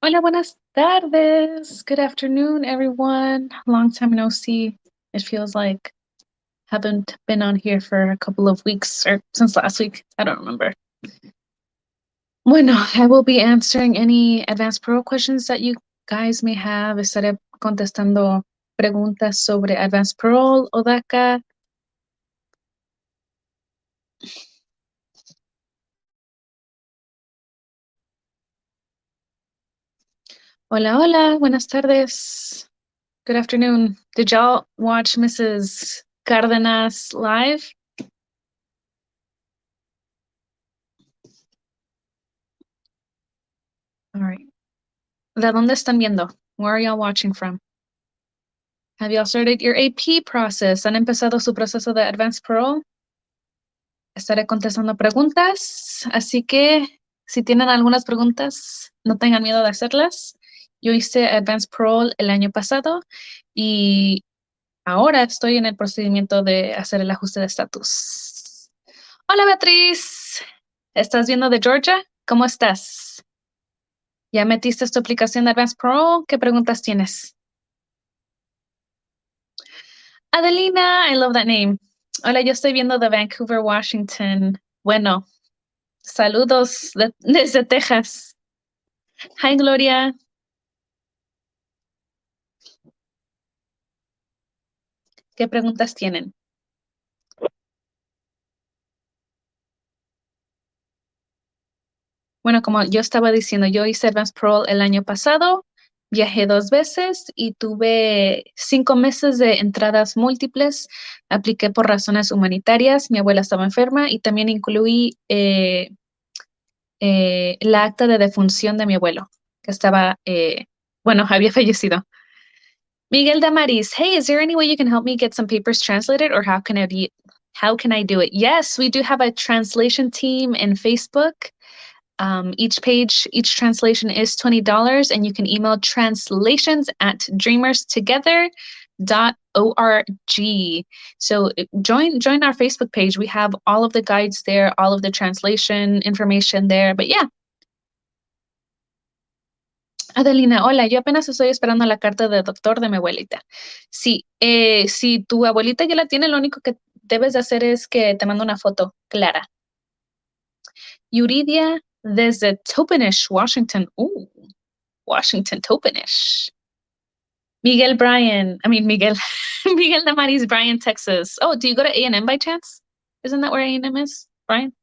Hola, buenas tardes. Good afternoon, everyone. Long time no see. It feels like haven't been on here for a couple of weeks or since last week. I don't remember. Bueno, I will be answering any advanced pro questions that you guys may have. Estaré contestando preguntas sobre advanced parole o DACA. Hola, hola. Buenas tardes. Good afternoon. Did y'all watch Mrs. Cárdenas live? All right. ¿De dónde están viendo? Where are y'all watching from? Have y'all started your AP process? ¿Han empezado su proceso de Advanced Parole? Estaré contestando preguntas, así que si tienen algunas preguntas, no tengan miedo de hacerlas. Yo hice Advanced Parole el año pasado y ahora estoy en el procedimiento de hacer el ajuste de estatus. Hola Beatriz, ¿estás viendo de Georgia? ¿Cómo estás? ¿Ya metiste tu aplicación de Advanced Parole? ¿Qué preguntas tienes? Adelina, I love that name. Hola, yo estoy viendo de Vancouver, Washington. Bueno, saludos desde Texas. Hi, Gloria. ¿Qué preguntas tienen? Bueno, como yo estaba diciendo, yo hice Advanced Parole el año pasado, viajé 2 veces y tuve 5 meses de entradas múltiples. Apliqué por razones humanitarias, mi abuela estaba enferma y también incluí la acta de defunción de mi abuelo, que estaba, bueno, había fallecido. Miguel Damaris, hey, is there any way you can help me get some papers translated or how can I do it? Yes, we do have a translation team in Facebook. Each translation is $20 and you can email translations@dreamerstogether.org. So join our Facebook page. We have all of the guides there, all of the translation information there. But yeah, Adelina, hola, yo apenas estoy esperando la carta de doctor de mi abuelita. Sí, si tu abuelita ya la tiene, lo único que debes de hacer es que te mando una foto clara. Yuridia desde Topenish, Washington. Washington, Topenish. Miguel Bryan, I mean Miguel, Miguel Damaris, Bryan, Texas. Oh, do you go to A&M by chance? Isn't that where A&M is, Brian?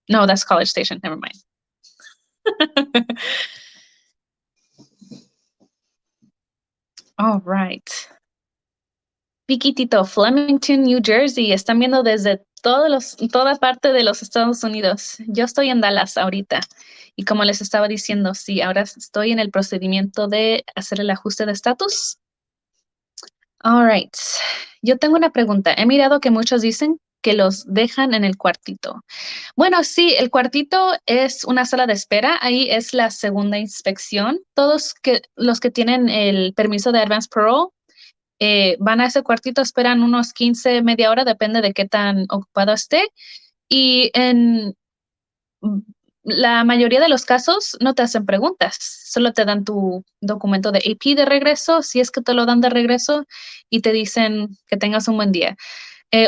No, that's College Station. Never mind. All right. Piquitito, Flemington, New Jersey. Están viendo desde toda parte de los Estados Unidos. Yo estoy en Dallas ahorita. Y como les estaba diciendo, sí, ahora estoy en el procedimiento de hacer el ajuste de estatus. All right. Yo tengo una pregunta. He mirado que muchos dicen que los dejan en el cuartito. Bueno, sí, el cuartito es una sala de espera. Ahí es la segunda inspección. Los que tienen el permiso de Advance Parole van a ese cuartito, esperan unos 15, media hora, depende de qué tan ocupado esté. Y en la mayoría de los casos no te hacen preguntas, solo te dan tu documento de AP de regreso, si es que te lo dan de regreso, y te dicen que tengas un buen día.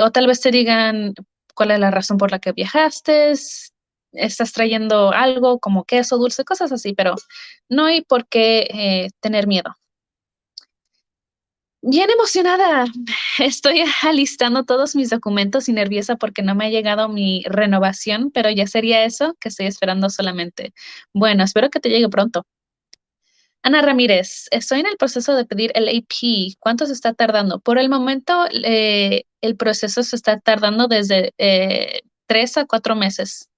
O tal vez te digan cuál es la razón por la que viajaste, estás trayendo algo como queso, dulce, cosas así, pero no hay por qué tener miedo. Bien emocionada. Estoy alistando todos mis documentos y nerviosa porque no me ha llegado mi renovación, pero ya sería eso que estoy esperando solamente. Bueno, espero que te llegue pronto. Ana Ramírez, estoy en el proceso de pedir el AP. ¿Cuánto se está tardando? Por el momento, el proceso se está tardando desde 3 a 4 meses.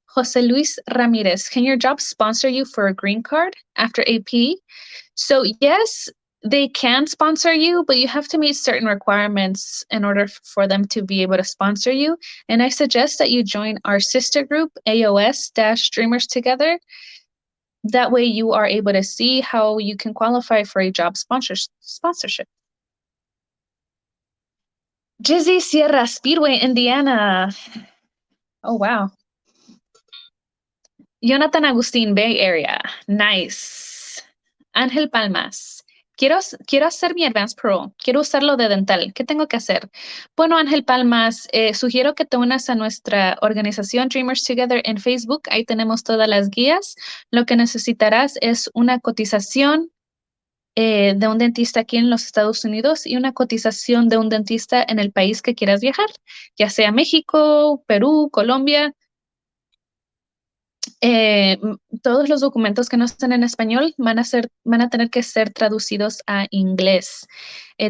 Jose Luis Ramirez, can your job sponsor you for a green card after AP? So, yes, they can sponsor you, but you have to meet certain requirements in order for them to be able to sponsor you. And I suggest that you join our sister group, AOS-Dreamers Together. That way you are able to see how you can qualify for a job sponsorship. Jizzy Sierra Speedway, Indiana. Oh, wow. Jonathan Agustín, Bay Area. Nice. Ángel Palmas. Quiero hacer mi Advanced Pro. Quiero usarlo de dental. ¿Qué tengo que hacer? Bueno, Ángel Palmas, sugiero que te unas a nuestra organización Dreamers Together en Facebook. Ahí tenemos todas las guías. Lo que necesitarás es una cotización de un dentista aquí en los Estados Unidos y una cotización de un dentista en el país que quieras viajar, ya sea México, Perú, Colombia. Todos los documentos que no estén en español van a tener que ser traducidos a inglés.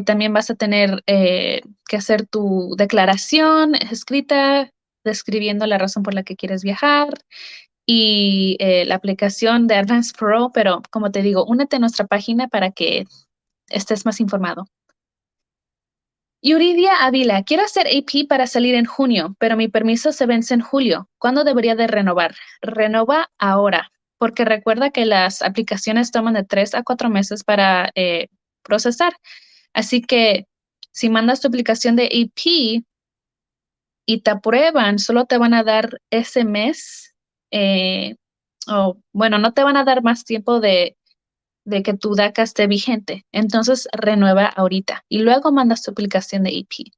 También vas a tener que hacer tu declaración escrita describiendo la razón por la que quieres viajar y la aplicación de Advanced Pro, pero como te digo, únete a nuestra página para que estés más informado. Yuridia Ávila, quiero hacer AP para salir en junio, pero mi permiso se vence en julio. ¿Cuándo debería de renovar? Renova ahora, porque recuerda que las aplicaciones toman de 3 a 4 meses para procesar. Así que si mandas tu aplicación de AP y te aprueban, solo te van a dar ese mes, o bueno, no te van a dar más tiempo de que tu DACA esté vigente. Entonces renueva ahorita y luego mandas tu aplicación de AP.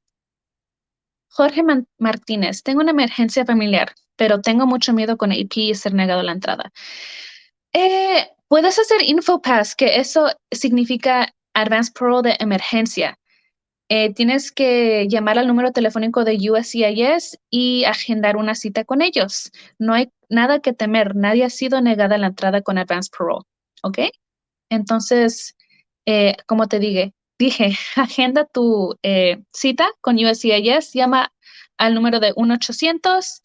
Jorge Martínez, tengo una emergencia familiar, pero tengo mucho miedo con AP y ser negado la entrada. Puedes hacer InfoPass, que eso significa Advanced Pro de emergencia. Tienes que llamar al número telefónico de USCIS y agendar una cita con ellos. No hay nada que temer, nadie ha sido negada la entrada con Advanced Pro, ¿ok? Entonces, como te dije, agenda tu cita con USCIS, llama al número de 1-800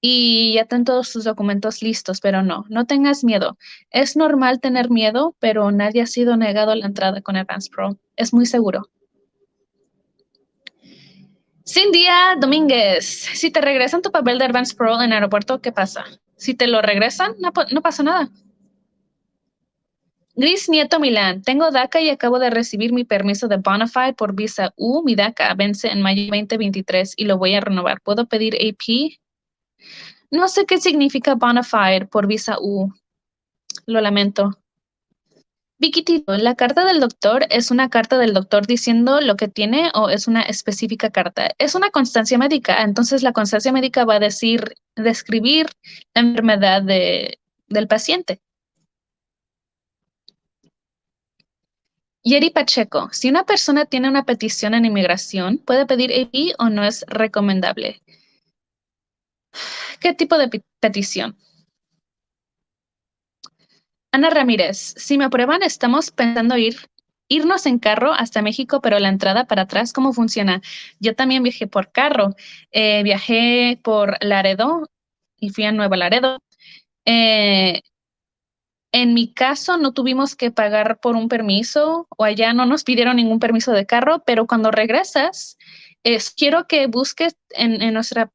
y ya están todos tus documentos listos, pero no tengas miedo. Es normal tener miedo, pero nadie ha sido negado la entrada con Advance Pro. Es muy seguro. Cindia Domínguez, si te regresan tu papel de Advance Pro en el aeropuerto, ¿qué pasa? Si te lo regresan, no pasa nada. Gris Nieto Milán, tengo DACA y acabo de recibir mi permiso de Bonafide por visa U. Mi DACA vence en mayo 2023 y lo voy a renovar. ¿Puedo pedir AP? No sé qué significa Bonafide por visa U. Lo lamento. Vicky Tito, ¿la carta del doctor es una carta del doctor diciendo lo que tiene o es una específica carta? Es una constancia médica, entonces la constancia médica va a describir la enfermedad del paciente. Yeri Pacheco, si una persona tiene una petición en inmigración, ¿puede pedir AP o no es recomendable? ¿Qué tipo de petición? Ana Ramírez, si me aprueban, estamos pensando irnos en carro hasta México, pero la entrada para atrás, ¿cómo funciona? Yo también viajé por carro, viajé por Laredo y fui a Nuevo Laredo. Eh, En mi caso, no tuvimos que pagar por un permiso o allá no nos pidieron ningún permiso de carro, pero cuando regresas, quiero que busques en nuestra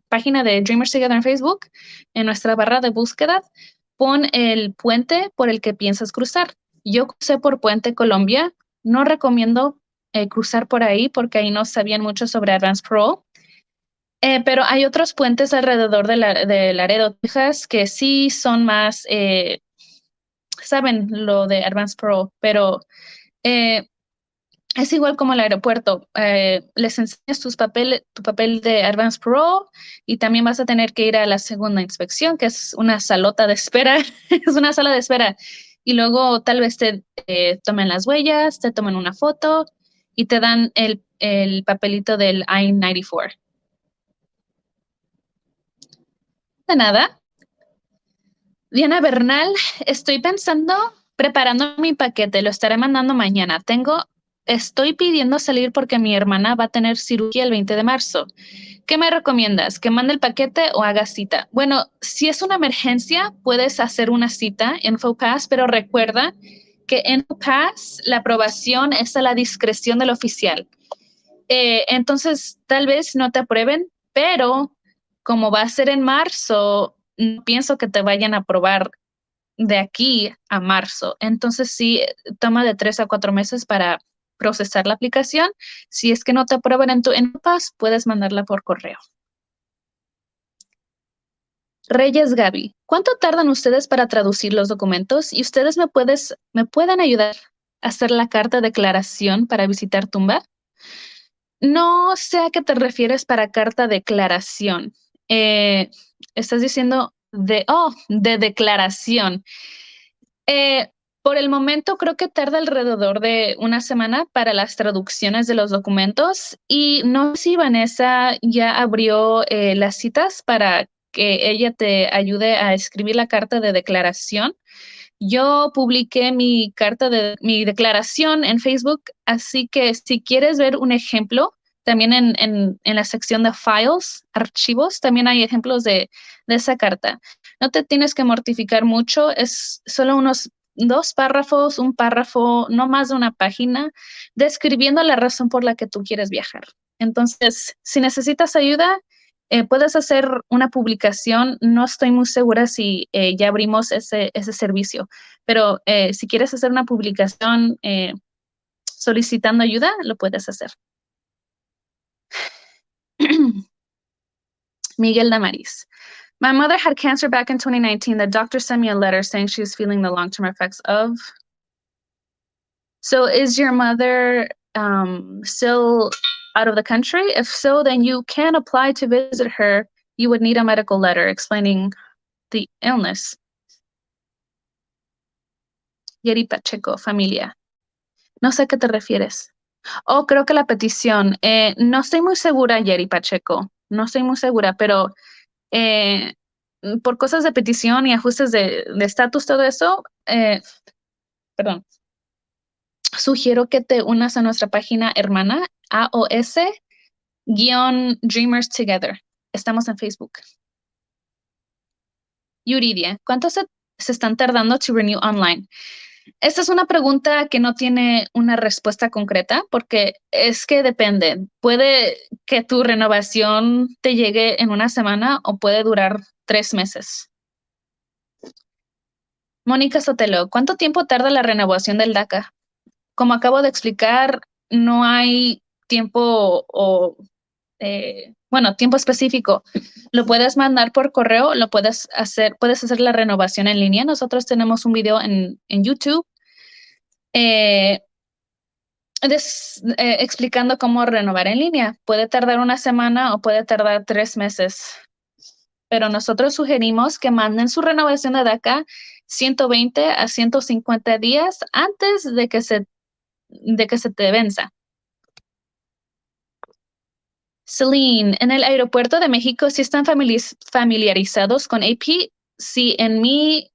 página de Dreamers Together en Facebook, en nuestra barra de búsqueda, pon el puente por el que piensas cruzar. Yo crucé por Puente Colombia, no recomiendo cruzar por ahí porque ahí no sabían mucho sobre Advanced Pro. Pero hay otros puentes alrededor de Laredo, Texas, que sí son más saben lo de Advance Pro, pero eh, es igual como el aeropuerto. Les enseñas tu papel de Advance Pro y también vas a tener que ir a la segunda inspección, que es una salota de espera, es una sala de espera. Y luego tal vez te tomen las huellas, te tomen una foto y te dan el papelito del I-94. De nada. Diana Bernal, estoy pensando, preparando mi paquete, lo estaré mandando mañana. Estoy pidiendo salir porque mi hermana va a tener cirugía el 20 de marzo. ¿Qué me recomiendas? ¿Que mande el paquete o haga cita? Bueno, si es una emergencia, puedes hacer una cita en InfoPass, pero recuerda que en InfoPass la aprobación es a la discreción del oficial. Entonces, tal vez no te aprueben, pero como va a ser en marzo, no pienso que te vayan a aprobar de aquí a marzo. Entonces, sí, toma de 3 a 4 meses para procesar la aplicación. Si es que no te aprueban en tu NPAS, puedes mandarla por correo. Reyes Gaby, ¿cuánto tardan ustedes para traducir los documentos? Y ustedes me pueden ayudar a hacer la carta de declaración para visitar tumba. No sé a qué te refieres para carta declaración. Estás diciendo de declaración. Eh, por el momento creo que tarda alrededor de una semana para las traducciones de los documentos y no sé si Vanessa ya abrió las citas para que ella te ayude a escribir la carta de declaración. Yo publiqué mi carta de mi declaración en Facebook, así que si quieres ver un ejemplo, también en la sección de files, archivos, también hay ejemplos de esa carta. No te tienes que mortificar mucho, es solo unos 2 párrafos, un párrafo, no más de una página, describiendo la razón por la que tú quieres viajar. Entonces, si necesitas ayuda, puedes hacer una publicación. No estoy muy segura si ya abrimos ese servicio, pero si quieres hacer una publicación solicitando ayuda, lo puedes hacer. Miguel Damaris. My mother had cancer back in 2019. The doctor sent me a letter saying she was feeling the long-term effects of. So is your mother still out of the country? If so, then you can apply to visit her. You would need a medical letter explaining the illness. Yeri Pacheco, familia. No sé a qué te refieres. Oh, creo que la petición. No estoy muy segura, Yeri Pacheco. No estoy muy segura, pero eh, por cosas de petición y ajustes de estatus, todo eso, perdón, sugiero que te unas a nuestra página hermana, AOS-Dreamers Together. Estamos en Facebook. Yuridia, ¿cuánto se están tardando to renew online? Esta es una pregunta que no tiene una respuesta concreta porque es que depende. Puede que tu renovación te llegue en una semana o puede durar 3 meses. Mónica Sotelo, ¿cuánto tiempo tarda la renovación del DACA? Como acabo de explicar, no hay tiempo bueno, tiempo específico. Lo puedes mandar por correo, puedes hacer la renovación en línea. Nosotros tenemos un video en YouTube eh, explicando cómo renovar en línea. Puede tardar una semana o puede tardar 3 meses, pero nosotros sugerimos que manden su renovación de DACA 120 a 150 días antes de que se te venza. Celine, en el aeropuerto de México, ¿sí están familiarizados con AP? Sí, en mi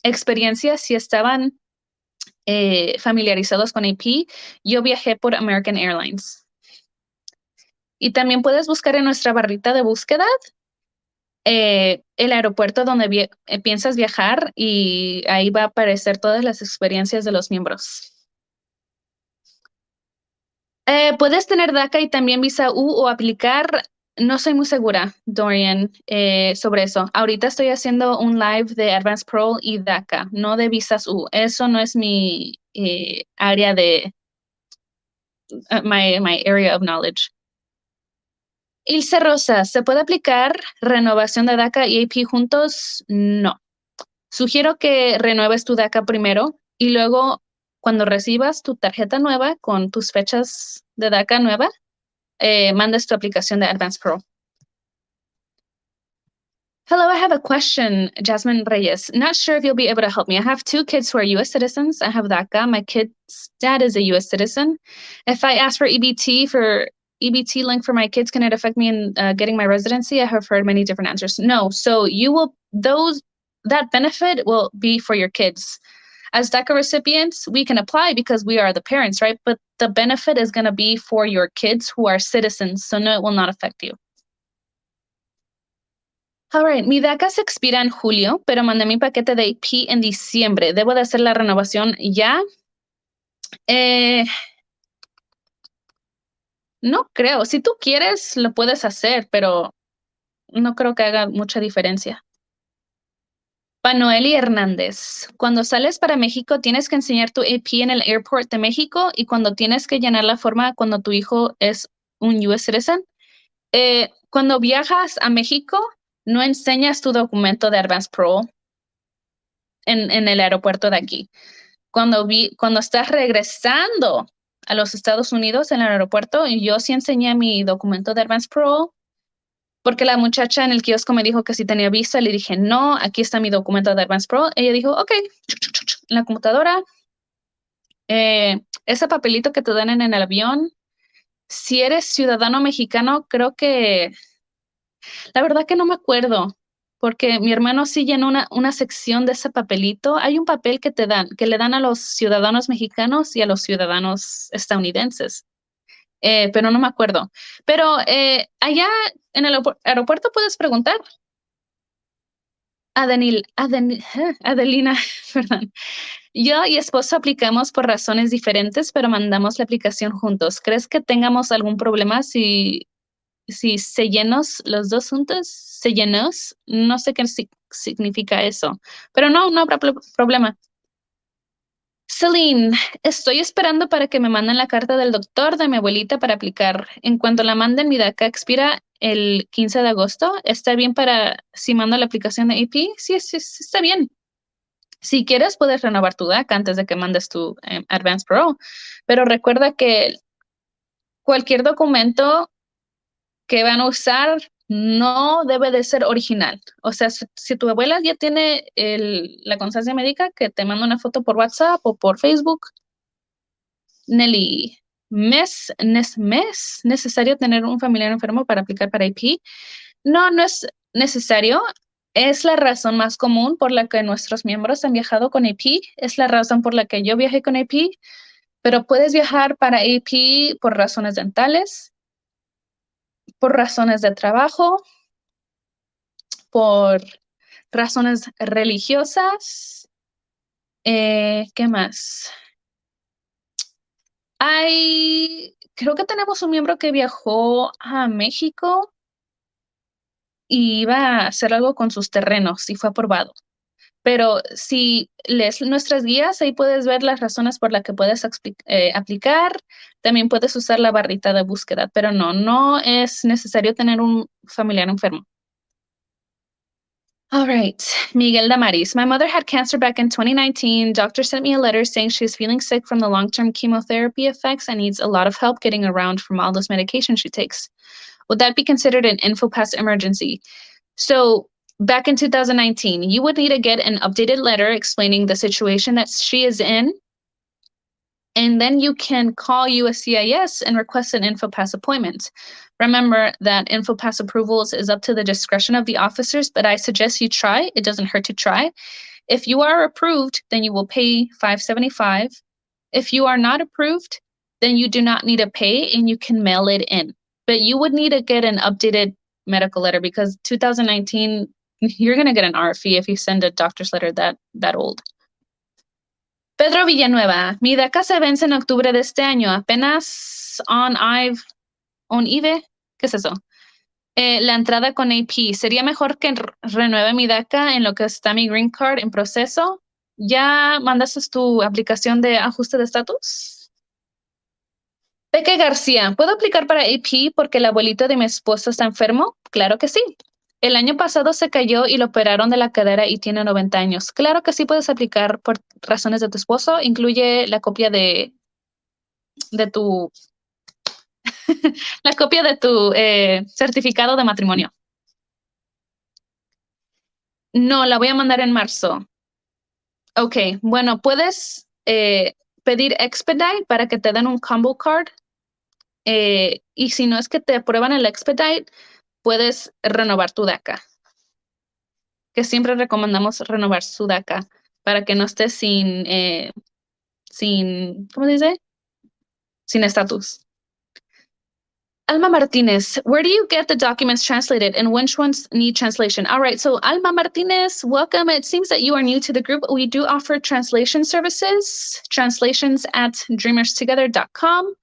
experiencia, sí estaban familiarizados con AP. Yo viajé por American Airlines. Y también puedes buscar en nuestra barrita de búsqueda el aeropuerto donde piensas viajar y ahí va a aparecer todas las experiencias de los miembros. Puedes tener DACA y también visa U o aplicar. No soy muy segura, Dorian, sobre eso. Ahorita estoy haciendo un live de Advanced Pro y DACA, no de visas U. Eso no es mi área de my area of knowledge. Ilse Rosa, ¿se puede aplicar renovación de DACA y AP juntos? No. Sugiero que renueves tu DACA primero y luego, cuando recibas tu tarjeta nueva con tus fechas de DACA nueva, mandes tu aplicación de Advanced Pro. Hello, I have a question, Jasmine Reyes. Not sure if you'll be able to help me. I have 2 kids who are U.S. citizens. I have DACA. My kid's dad is a U.S. citizen. If I ask for EBT link for my kids, can it affect me in getting my residency? I have heard many different answers. No. So that benefit will be for your kids. As DACA recipients, we can apply because we are the parents, right? But the benefit is going to be for your kids who are citizens. So no, it will not affect you. All right, mi DACA se expira en julio, pero mandé mi paquete de AP en diciembre. ¿Debo de hacer la renovación ya? No creo. Si tú quieres, lo puedes hacer, pero no creo que haga mucha diferencia. Panoeli Hernández, cuando sales para México tienes que enseñar tu AP en el airport de México y cuando tienes que llenar la forma cuando tu hijo es un US citizen. Cuando viajas a México, no enseñas tu documento de Advance Parole en el aeropuerto de aquí. Cuando estás regresando a los Estados Unidos en el aeropuerto, yo sí enseñé mi documento de Advance Parole, porque la muchacha en el kiosco me dijo que si tenía visa, le dije, no, aquí está mi documento de Advance Parole. Ella dijo, ok, en la computadora, ese papelito que te dan en el avión, si eres ciudadano mexicano, creo que, la verdad que no me acuerdo, porque mi hermano sí llenó una sección de ese papelito. Hay un papel que te dan, que le dan a los ciudadanos mexicanos y a los ciudadanos estadounidenses, pero no me acuerdo. Pero allá en el aeropuerto puedes preguntar. Adelina, perdón. Yo y esposo aplicamos por razones diferentes, pero mandamos la aplicación juntos. ¿Crees que tengamos algún problema si se llenos los dos juntos? ¿Se llenos? No sé qué significa eso, pero no habrá problema. Celine, estoy esperando para que me manden la carta del doctor de mi abuelita para aplicar. En cuanto la manden, mi DACA expira el 15 de agosto. ¿Está bien para si mando la aplicación de AP? Sí, sí, sí, está bien. Si quieres, puedes renovar tu DACA antes de que mandes tu Advance Parole, pero recuerda que cualquier documento que van a usar no debe de ser original. O sea, si tu abuela ya tiene la constancia médica, que te manda una foto por WhatsApp o por Facebook. Nelly, mes necesario tener un familiar enfermo para aplicar para IP. No, no es necesario. Es la razón más común por la que nuestros miembros han viajado con AP. Es la razón por la que yo viajé con AP. Pero puedes viajar para AP por razones dentales, por razones de trabajo, por razones religiosas. ¿Qué más? Creo que tenemos un miembro que viajó a México y iba a hacer algo con sus terrenos y fue aprobado. Pero si lees nuestras guías, ahí puedes ver las razones por las que puedes aplicar. También puedes usar la barrita de búsqueda, pero no es necesario tener un familiar enfermo. All right, Miguel Damaris. My mother had cancer back in 2019. Doctor sent me a letter saying she's feeling sick from the long-term chemotherapy effects and needs a lot of help getting around from all those medications she takes. Would that be considered an InfoPass emergency? So back in 2019, you would need to get an updated letter explaining the situation that she is in. And then you can call USCIS and request an InfoPass appointment. Remember that InfoPass approvals is up to the discretion of the officers, but I suggest you try. It doesn't hurt to try. If you are approved, then you will pay $575. If you are not approved, then you do not need to pay and you can mail it in. But you would need to get an updated medical letter because 2019, you're going to get an RFE if you send a doctor's letter that old. Pedro Villanueva, mi DACA se vence en octubre de este año, apenas on IVE, ¿qué es eso? La entrada con AP, ¿sería mejor que renueve mi DACA en lo que está mi green card en proceso? ¿Ya mandaste tu aplicación de ajuste de estatus? Peque García, ¿puedo aplicar para AP porque el abuelito de mi esposo está enfermo? Claro que sí. El año pasado se cayó y lo operaron de la cadera y tiene 90 años. Claro que sí puedes aplicar por razones de tu esposo. Incluye la copia de tu la copia de tu certificado de matrimonio. No, la voy a mandar en marzo. Ok, bueno, puedes pedir expedite para que te den un combo card. Y si no es que te aprueban el expedite, puedes renovar tu DACA. Que siempre recomendamos renovar su DACA para que no estés ¿cómo se dice? Sin estatus. Alma Martinez, where do you get the documents translated and which ones need translation? All right, so Alma Martinez, welcome. It seems that you are new to the group. We do offer translation services, translations at dreamerstogether.com.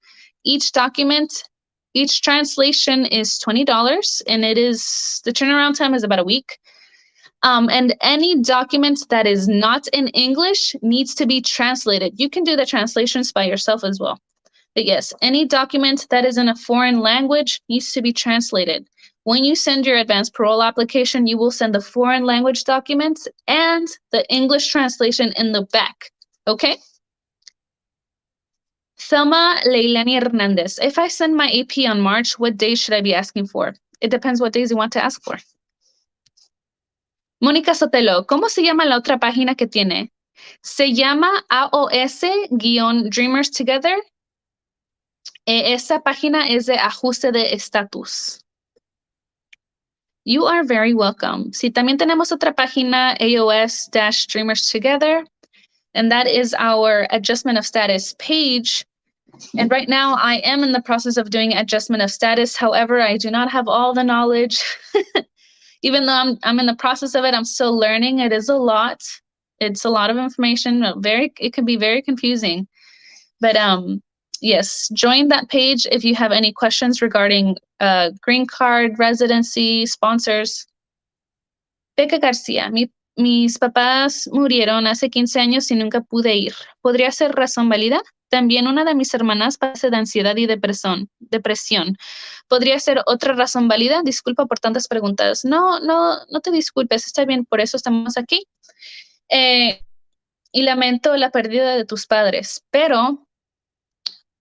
Each translation is $20 and the turnaround time is about a week. And any document that is not in English needs to be translated. You can do the translations by yourself as well. But yes, any document that is in a foreign language needs to be translated. When you send your advanced parole application, you will send the foreign language documents and the English translation in the back. Okay? Thelma Leilani Hernandez. If I send my AP on March, what days should I be asking for? It depends what days you want to ask for. Mónica Sotelo, ¿cómo se llama la otra página que tiene? Se llama AOS-Dreamers Together. Esa página es de ajuste de estatus. You are very welcome. Sí, también tenemos otra página, AOS-Dreamers Together, and that is our adjustment of status page. And right now I am in the process of doing adjustment of status. However, I do not have all the knowledge. Even though I'm in the process of it, I'm still learning. It is a lot. It's a lot of information. It can be very confusing. But yes, join that page if you have any questions regarding green card, residency, sponsors. Becca García, mis papás murieron hace 15 años y nunca pude ir. ¿Podría ser razón válida? También una de mis hermanas padece de ansiedad y depresión. ¿Podría ser otra razón válida? Disculpa por tantas preguntas. No te disculpes, está bien, por eso estamos aquí. Y lamento la pérdida de tus padres, pero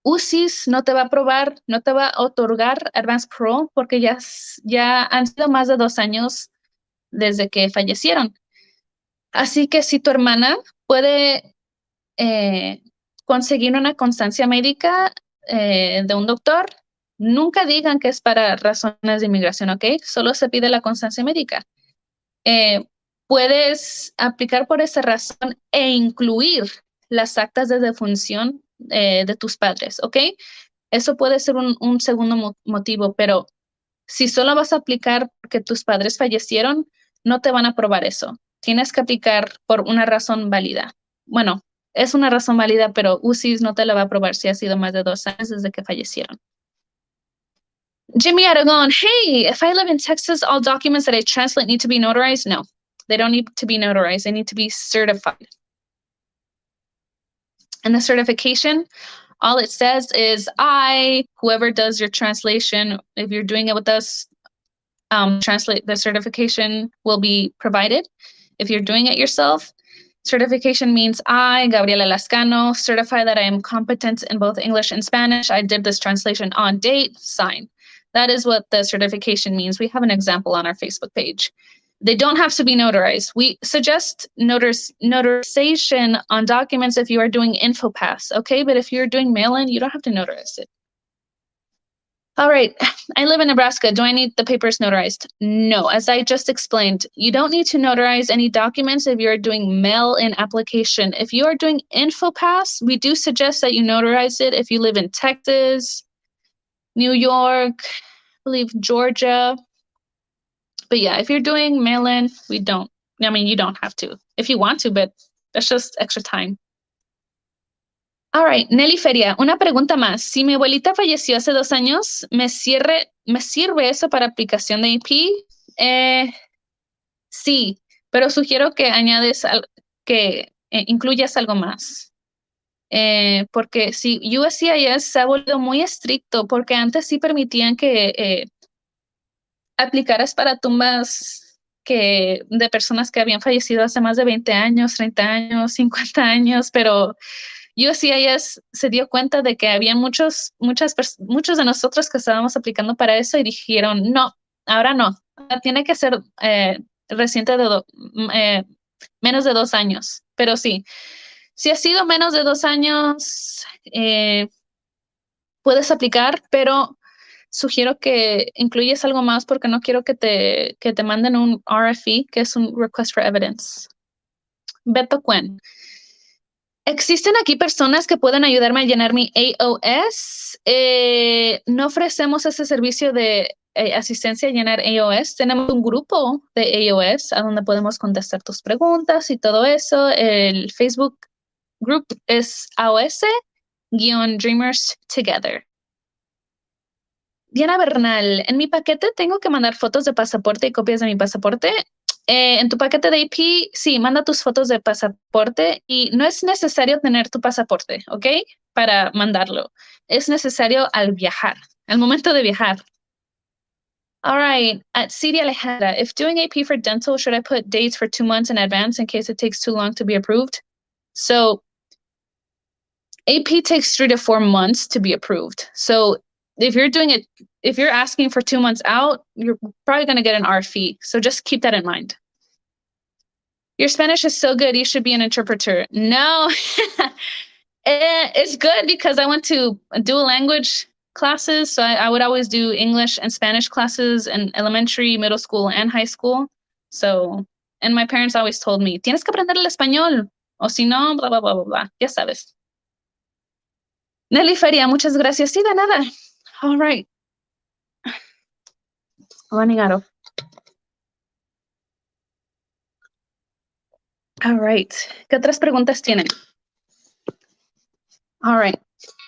UCIS no te va a aprobar, no te va a otorgar Advanced Parole porque ya han sido más de 2 años desde que fallecieron. Así que si tu hermana puede conseguir una constancia médica de un doctor, nunca digan que es para razones de inmigración, ¿ok? Solo se pide la constancia médica. Puedes aplicar por esa razón e incluir las actas de defunción de tus padres, ¿ok? Eso puede ser un segundo motivo, pero si solo vas a aplicar porque tus padres fallecieron, no te van a aprobar eso. Tienes que aplicar por una razón válida. Bueno, es una razón válida, pero UCIS no te la va a aprobar si ha sido más de 2 años desde que fallecieron. Jimmy Aragon, hey, if I live in Texas, all documents that I translate need to be notarized? No, they don't need to be notarized. They need to be certified. And the certification, all it says is whoever does your translation, if you're doing it with us, translate the certification will be provided. If you're doing it yourself, certification means I, Gabriela Lascano, certify that I am competent in both English and Spanish. I did this translation on date, sign. That is what the certification means. We have an example on our Facebook page. They don't have to be notarized. We suggest notarization on documents if you are doing InfoPass, okay? But if you're doing mail-in, you don't have to notarize it. All right, I live in Nebraska. Do I need the papers notarized? No, as I just explained, you don't need to notarize any documents if you're doing mail-in application. If you are doing InfoPass, we do suggest that you notarize it if you live in Texas, New York, I believe Georgia. But yeah, if you're doing mail-in, you don't have to. If you want to, but that's just extra time. All right, Nelly Feria, una pregunta más. Si mi abuelita falleció hace 2 años, ¿me sirve eso para aplicación de AP? Sí, pero sugiero que incluyas algo más. Porque si USCIS se ha vuelto muy estricto, porque antes sí permitían que aplicaras para tumbas de personas que habían fallecido hace más de 20 años, 30 años, 50 años, pero USCIS se dio cuenta de que había muchos de nosotros que estábamos aplicando para eso y dijeron, no, ahora no, tiene que ser reciente de menos de 2 años. Pero sí, si ha sido menos de 2 años, puedes aplicar, pero sugiero que incluyes algo más porque no quiero que te manden un RFE, que es un Request for Evidence. Beto Cuen. ¿Existen aquí personas que pueden ayudarme a llenar mi AOS? No ofrecemos ese servicio de asistencia a llenar AOS. Tenemos un grupo de AOS a donde podemos contestar tus preguntas y todo eso. El Facebook group es AOS-Dreamers Together. Diana Bernal, en mi paquete tengo que mandar fotos de pasaporte y copias de mi pasaporte. En tu paquete de AP, sí, manda tus fotos de pasaporte y no es necesario tener tu pasaporte, ¿ok? para mandarlo. Es necesario al viajar, al momento de viajar. All right, at CD Alejandra, if doing AP for dental, should I put dates for 2 months in advance in case it takes too long to be approved? So AP takes 3 to 4 months to be approved. So if you're doing it, if you're asking for 2 months out, you're probably going to get an R fee. So just keep that in mind. Your Spanish is so good, you should be an interpreter. No, it's good because I went to dual language classes. So I would always do English and Spanish classes in elementary, middle school, and high school. So, and my parents always told me, tienes que aprender el español, o si no, blah, blah, blah, blah, blah. Ya sabes. Nelly Feria, muchas gracias. Sí, de nada. All right. Running out of. All right. ¿Qué otras preguntas tienen? All right.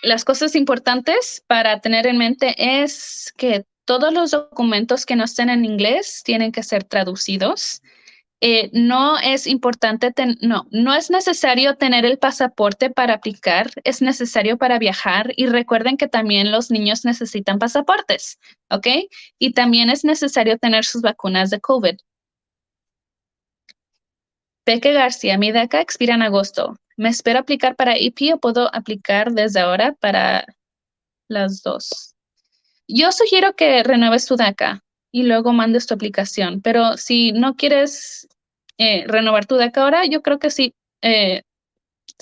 Las cosas importantes para tener en mente es que todos los documentos que no estén en inglés tienen que ser traducidos. No es importante, no es necesario tener el pasaporte para aplicar, es necesario para viajar y recuerden que también los niños necesitan pasaportes, ¿ok? Y también es necesario tener sus vacunas de COVID. Peque García, mi DACA expira en agosto. ¿Me espero aplicar para EP o puedo aplicar desde ahora para las dos? Yo sugiero que renueves tu DACA y luego mandes tu aplicación, pero si no quieres renovar tu DACA ahora, yo creo que sí,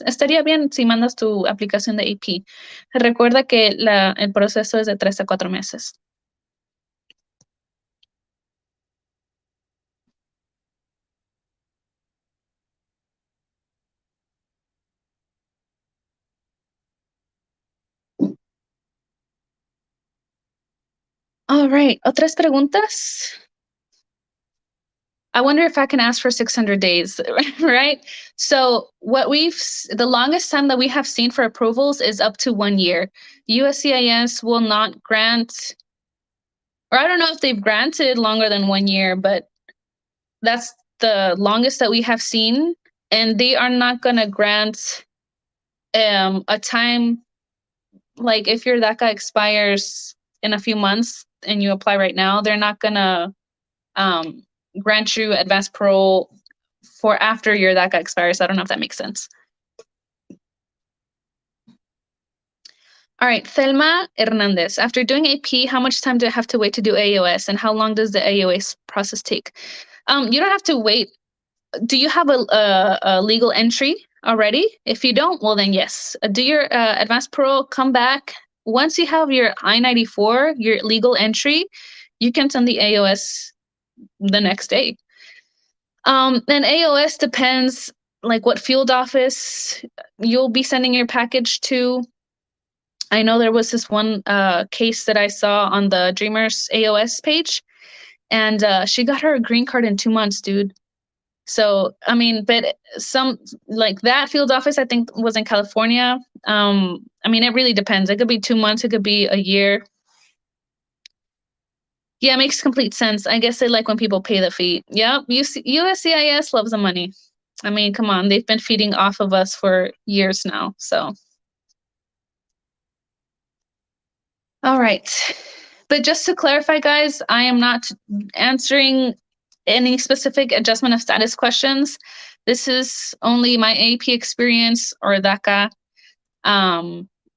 estaría bien si mandas tu aplicación de AP. Recuerda que el proceso es de 3 a 4 meses. All right, ¿otras preguntas? I wonder if I can ask for 600 days, right? So the longest time that we have seen for approvals is up to 1 year. USCIS will not grant, or I don't know if they've granted longer than 1 year, but that's the longest that we have seen. And they are not going to grant a time, like if your DACA expires in a few months and you apply right now, they're not going to grant you advanced parole for after your DACA expires. I don't know if that makes sense. All right, Thelma Hernandez. After doing AP, how much time do I have to wait to do AOS, and how long does the AOS process take? You don't have to wait. Do you have a legal entry already? If you don't, well then yes. Do your advanced parole, come back. Once you have your I-94, your legal entry, you can send the AOS the next day. And AOS depends like what field office you'll be sending your package to. I know there was this one case that I saw on the Dreamers AOS page, and she got her green card in 2 months, dude. So, I mean, but some like that field office, I think was in California. I mean, it really depends. It could be 2 months. It could be a year. Yeah, it makes complete sense. I guess they like when people pay the fee. Yeah, USCIS loves the money. I mean, come on. They've been feeding off of us for years now. So. All right. But just to clarify, guys, I am not answering any specific adjustment of status questions. This is only my AP experience or DACA,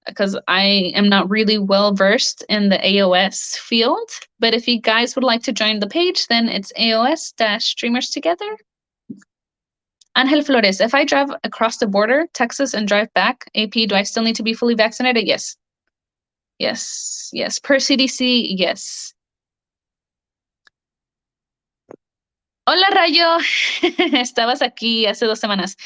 because I am not really well versed in the AOS field. But if you guys would like to join the page, then it's AOS-Streamers Together. Angel Flores, if I drive across the border, Texas, and drive back, AP, do I still need to be fully vaccinated? Yes. Yes, yes. Per CDC, yes. Hola, Rayo. Estabas aquí hace 2 semanas.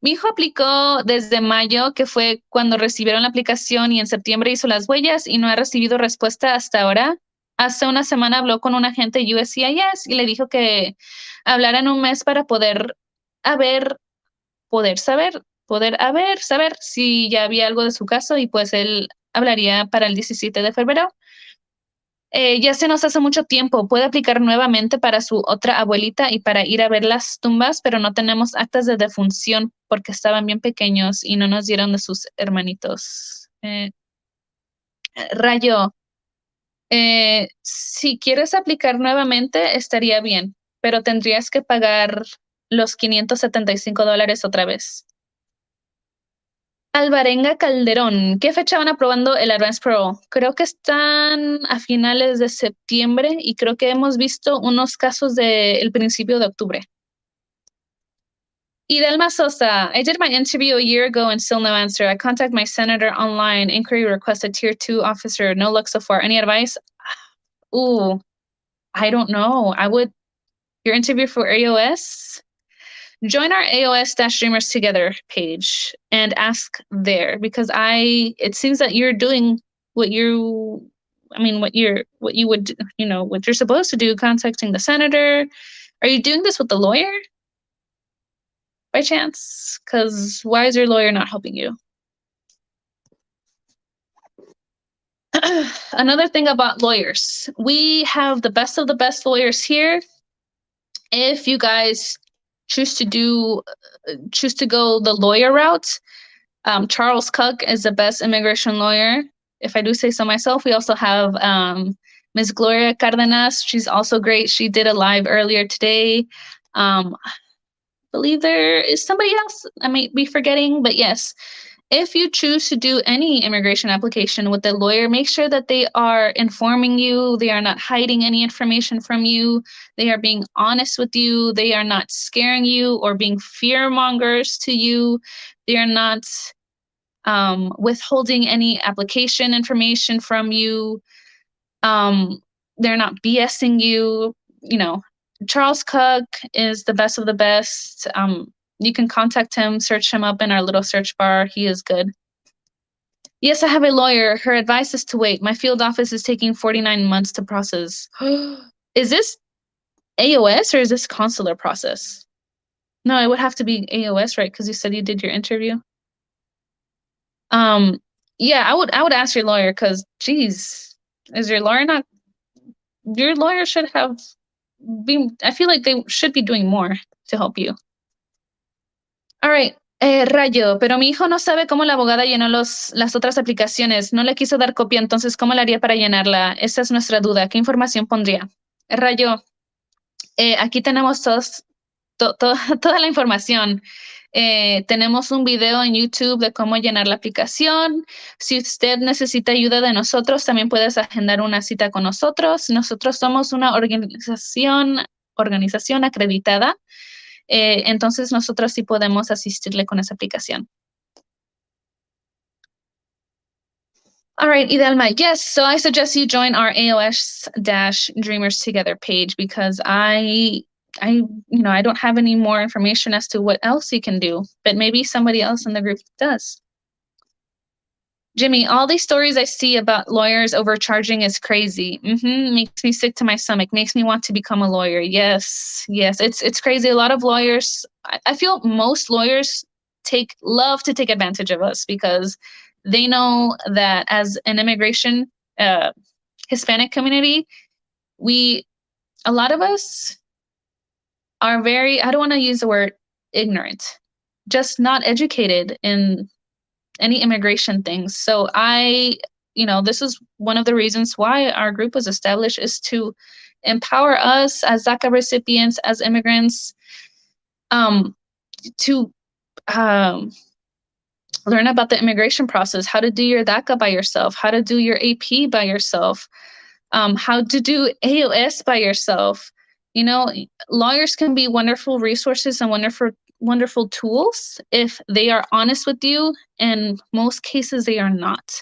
Mi hijo aplicó desde mayo, que fue cuando recibieron la aplicación, y en septiembre hizo las huellas y no ha recibido respuesta hasta ahora. Hace una semana habló con un agente USCIS y le dijo que hablara en un mes para poder saber si ya había algo de su caso, y pues él hablaría para el 17 de febrero. Ya se nos hace mucho tiempo. Puede aplicar nuevamente para su otra abuelita y para ir a ver las tumbas, pero no tenemos actas de defunción porque estaban bien pequeños y no nos dieron de sus hermanitos. Rayo, si quieres aplicar nuevamente, estaría bien, pero tendrías que pagar los $575 otra vez. Alvarenga Calderón, ¿qué fecha van aprobando el Advance Pro? Creo que están a finales de septiembre y creo que hemos visto unos casos del principio de octubre. Idelma Sosa, I did my interview a year ago and still no answer. I contact my senator online. Inquiry requested tier 2 officer. No luck so far. Any advice? Ooh, I don't know. I would, your interview for AOS? Join our AOS Dreamers Together page and ask there because it seems that you're doing what you I mean what you would what you're supposed to do, contacting the senator. Are you doing this with the lawyer by chance? Because why is your lawyer not helping you? Another thing about lawyers, we have the best of the best lawyers here. If you guys choose to go the lawyer route, Charles Cook is the best immigration lawyer, if I do say so myself. We also have Ms. Gloria Cardenas. She's also great. She did a live earlier today. I believe there is somebody else I might be forgetting, but yes, if you choose to do any immigration application with a lawyer, make sure that they are informing you, they are not hiding any information from you, they are being honest with you, they are not scaring you or being fear mongers to you, they are not withholding any application information from you. They're not BSing you. You know, Charles Cook is the best of the best. You can contact him, search him up in our little search bar. He is good. Yes, I have a lawyer. Her advice is to wait. My field office is taking 49 months to process. Is this AOS or is this consular process? No, it would have to be AOS, right? Because you said you did your interview. Um, yeah, I would ask your lawyer because, geez, is your lawyer not? Your lawyer should have been. I feel like they should be doing more to help you. All right. Rayo, pero mi hijo no sabe cómo la abogada llenó las otras aplicaciones. No le quiso dar copia, entonces, ¿cómo la haría para llenarla? Esa es nuestra duda. ¿Qué información pondría? Rayo, aquí tenemos toda la información. Tenemos un video en YouTube de cómo llenar la aplicación. Si usted necesita ayuda de nosotros, también puedes agendar una cita con nosotros. Nosotros somos una organización acreditada. Entonces nosotros sí podemos asistirle con esa aplicación. All right, Idelma. Yes, so I suggest you join our AOS Dreamers Together page because I don't have any more information as to what else you can do, but maybe somebody else in the group does. Jimmy, all these stories I see about lawyers overcharging is crazy. Makes me sick to my stomach. Makes me want to become a lawyer. Yes, it's crazy. A lot of lawyers, I feel most lawyers love to take advantage of us because they know that as an immigration Hispanic community, a lot of us are very, I don't want to use the word ignorant, just not educated in any immigration things. So this is one of the reasons why our group was established, is to empower us as DACA recipients, as immigrants, to learn about the immigration process, how to do your DACA by yourself, how to do your AP by yourself, how to do AOS by yourself. Lawyers can be wonderful resources and wonderful tools if they are honest with you. In most cases, they are not.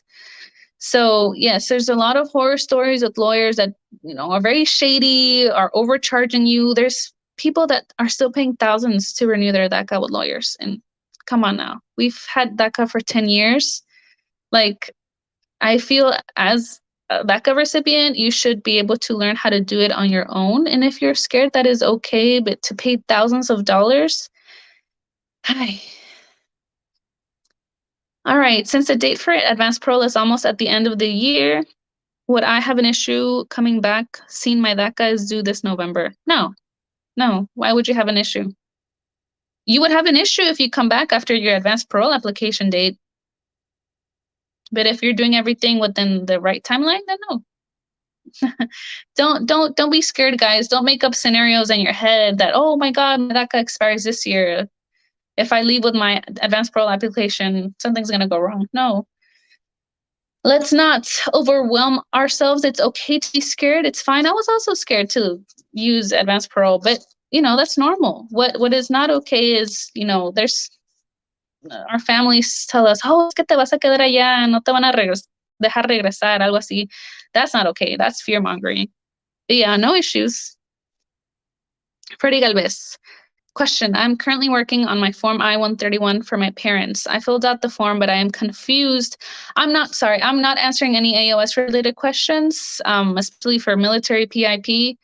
So yes, there's a lot of horror stories with lawyers that are very shady, are overcharging you. There's people that are still paying thousands to renew their DACA with lawyers. And come on now, we've had DACA for 10 years. Like, I feel as a DACA recipient, you should be able to learn how to do it on your own. And if you're scared, that is okay. But to pay thousands of dollars, hi. All right. Since the date for Advanced Pro is almost at the end of the year, would I have an issue coming back seeing my DACA is due this November? No, no. Why would you have an issue? You would have an issue if you come back after your advanced parole application date. But if you're doing everything within the right timeline, then no. Don't be scared, guys. Don't make up scenarios in your head that, oh my God, my DACA expires this year. If I leave with my advanced parole application, something's gonna go wrong. No. Let's not overwhelm ourselves. It's okay to be scared. It's fine. I was also scared to use advanced parole, but that's normal. What is not okay is, there's our families tell us, oh, es que te vas a quedar allá, no te van a dejar regresar, algo así. That's not okay. That's fear mongering. Yeah, no issues. Freddie Galvez. Question. I'm currently working on my Form I-131 for my parents. I filled out the form, but I am confused. I'm not answering any AOS related questions, especially for military PIP.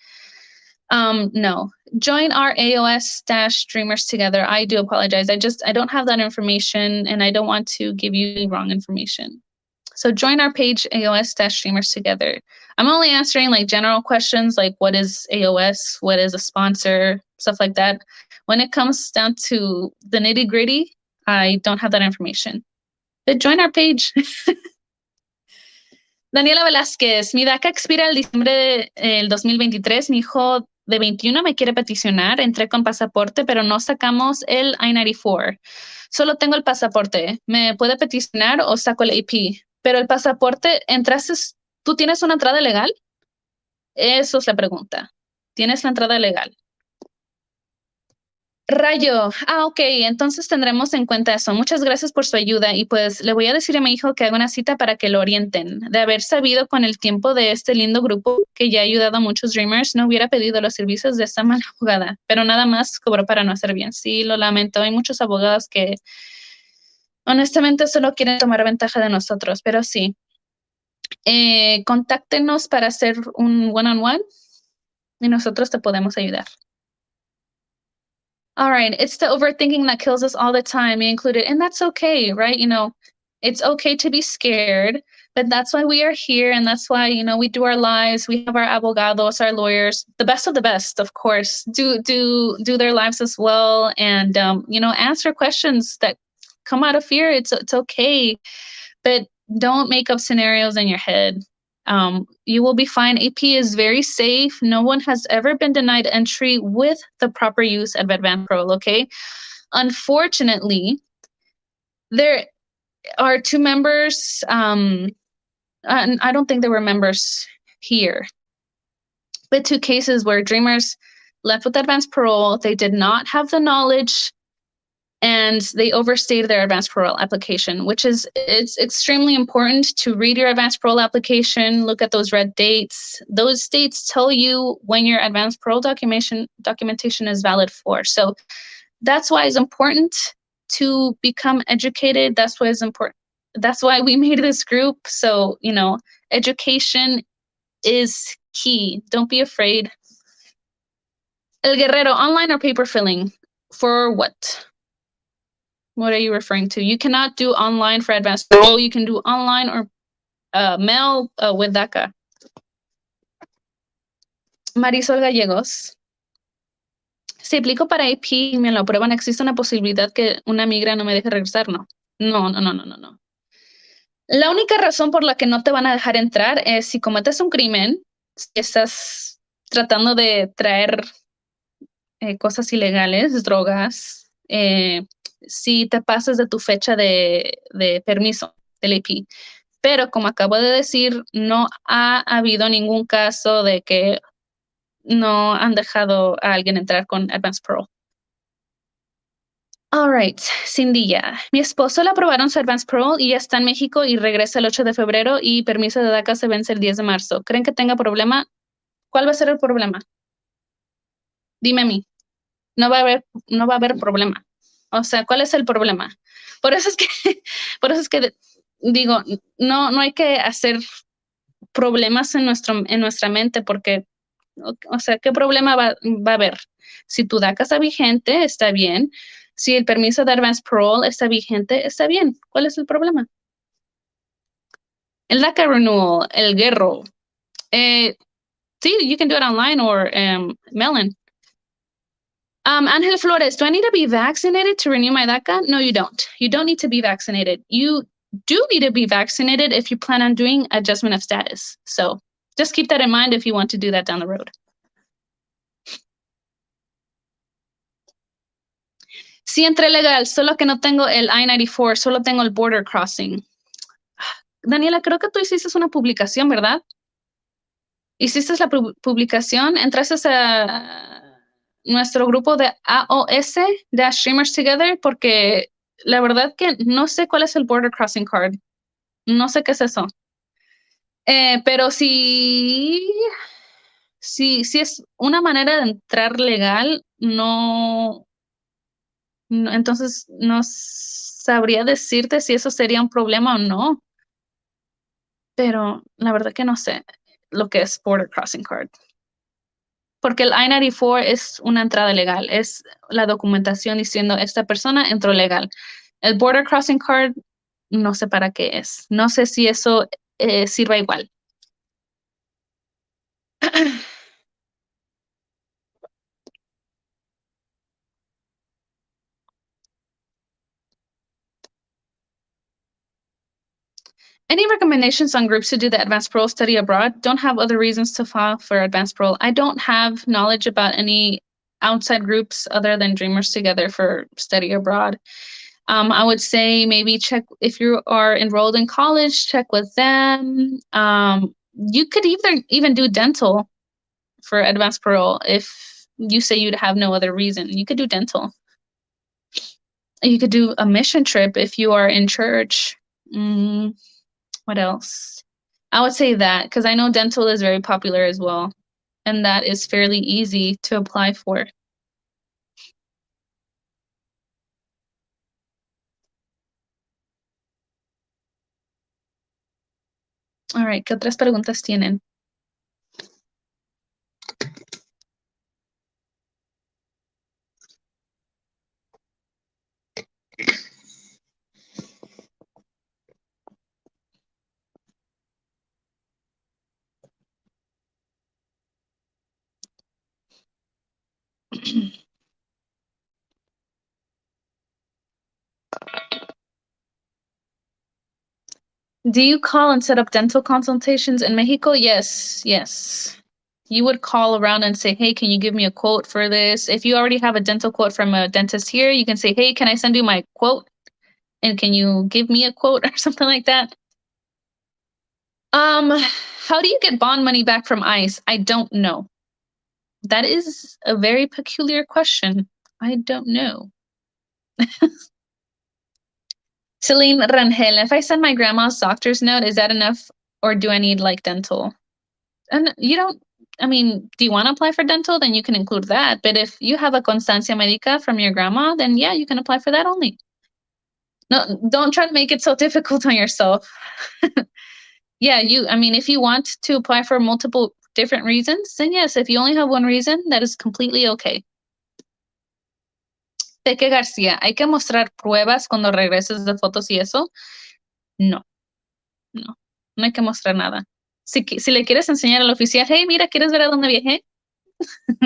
No. Join our AOS-Dreamers together. I do apologize. I don't have that information, and I don't want to give you wrong information. So join our page, AOS-Dreamers together. I'm only answering like general questions like what is AOS, what is a sponsor, stuff like that. When it comes down to the nitty gritty, I don't have that information. But join our page. Daniela Velázquez, mi DACA expira el diciembre del 2023. Mi hijo de 21 me quiere peticionar. Entré con pasaporte, pero no sacamos el I-94. Solo tengo el pasaporte. ¿Me puede peticionar o saco el AP? Pero el pasaporte, ¿tú tienes una entrada legal? Eso es la pregunta. ¿Tienes la entrada legal? Rayo. Ok, entonces tendremos en cuenta eso. Muchas gracias por su ayuda y pues le voy a decir a mi hijo que haga una cita para que lo orienten. De haber sabido con el tiempo de este lindo grupo que ya ha ayudado a muchos Dreamers, no hubiera pedido los servicios de esta mala abogada, pero nada más cobró para no hacer bien. Sí, lo lamento. Hay muchos abogados que honestamente solo quieren tomar ventaja de nosotros, pero sí. Contáctenos para hacer un one-on-one y nosotros te podemos ayudar. All right, it's the overthinking that kills us all the time, me included, and that's okay, right? It's okay to be scared, but that's why we are here, and that's why we do our lives. We have our abogados, our lawyers, the best of the best, of course, do their lives as well, and answer questions that come out of fear. It's okay, but don't make up scenarios in your head. You will be fine. AP is very safe. No one has ever been denied entry with the proper use of advanced parole, okay? Unfortunately, there are two members, and I don't think there were members here, but two cases where Dreamers left with advanced parole. They did not have the knowledge and they overstayed their advanced parole application, it's extremely important to read your advanced parole application, look at those red dates. Those dates tell you when your advanced parole documentation is valid for. So that's why it's important to become educated. That's why it's important. That's why we made this group. So, education is key. Don't be afraid. El Guerrero, online or paper filling? For what? What are you referring to? You cannot do online for advanced parole. You can do online or mail with DACA. Marisol Gallegos. Si aplico para AP y me lo aprueban, ¿existe una posibilidad que una migra no me deje regresar? No. No. La única razón por la que no te van a dejar entrar es si cometes un crimen, si estás tratando de traer cosas ilegales, drogas, si te pasas de tu fecha de permiso del AP. Pero como acabo de decir, no ha habido ningún caso de que no han dejado a alguien entrar con advanced parole. All right, Cindilla. Mi esposo le aprobaron su advanced parole y ya está en México y regresa el 8 de febrero y permiso de DACA se vence el 10 de marzo. ¿Creen que tenga problema? ¿Cuál va a ser el problema? Dime a mí. No va a haber problema. O sea, ¿cuál es el problema? Por eso es que digo, no hay que hacer problemas en nuestra mente porque, o sea, ¿qué problema va a haber? Si tu DACA está vigente, está bien. Si el permiso de advanced parole está vigente, está bien. ¿Cuál es el problema? El DACA renewal, el guerro. Eh, sí, you can do it online or mail in. Angel Flores, do I need to be vaccinated to renew my DACA? No, you don't. You don't need to be vaccinated. You do need to be vaccinated if you plan on doing adjustment of status. So just keep that in mind if you want to do that down the road. Sí entré legal, solo que no tengo el I-94, solo tengo el border crossing. Daniela, creo que tú hiciste una publicación, ¿verdad? Hiciste la publicación, entraste a nuestro grupo de AOS, de Streamers Together, porque la verdad que no sé cuál es el Border Crossing Card. No sé qué es eso. Pero si es una manera de entrar legal, entonces no sabría decirte si eso sería un problema o no. Pero la verdad que no sé lo que es Border Crossing Card. Porque el I-94 es una entrada legal, es la documentación diciendo esta persona entró legal. El Border Crossing Card no sé para qué es. No sé si eso sirva igual. Any recommendations on groups to do the advanced parole study abroad? Don't have other reasons to file for advanced parole. I don't have knowledge about any outside groups other than Dreamers Together for study abroad. I would say maybe check if you are enrolled in college, check with them. You could even do dental for advanced parole if you say you'd have no other reason. You could do dental. You could do a mission trip if you are in church. What else? I would say that because I know dental is very popular as well, and that is fairly easy to apply for. All right, ¿qué otras preguntas tienen? Do you call and set up dental consultations in Mexico? Yes, yes. You would call around and say, hey, can you give me a quote for this? If you already have a dental quote from a dentist here, you can say, hey, can I send you my quote? And can you give me a quote or something like that? How do you get bond money back from ICE? I don't know. That is a very peculiar question. I don't know. Celine Rangel, if I send my grandma's doctor's note, is that enough or do I need like dental? And you don't, I mean, do you want to apply for dental? Then you can include that. But if you have a constancia médica from your grandma, then yeah, you can apply for that only. No, don't try to make it so difficult on yourself. Yeah, I mean, if you want to apply for multiple different reasons, then yes, if you only have one reason, that is completely okay. Peque García, ¿hay que mostrar pruebas cuando regreses de fotos y eso? No, no, no hay que mostrar nada. Si le quieres enseñar al oficial, hey, mira, ¿quieres ver a dónde viajé?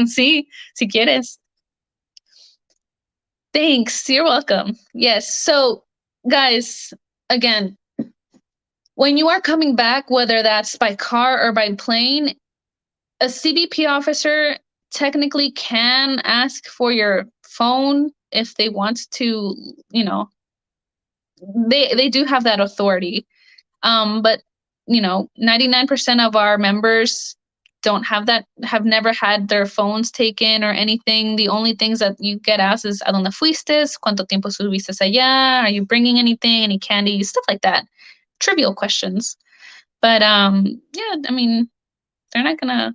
Sí, si quieres. Thanks, you're welcome. Yes, so guys, again, when you are coming back, whether that's by car or by plane, a CBP officer technically can ask for your phone if they want to, they do have that authority. But 99% of our members don't have that, have never had their phones taken or anything. The only things that you get asked is ¿a dónde fuiste? ¿Cuánto tiempo estuviste allá? Are you bringing anything? Any candy? Stuff like that. Trivial questions. But yeah, I mean, they're not gonna,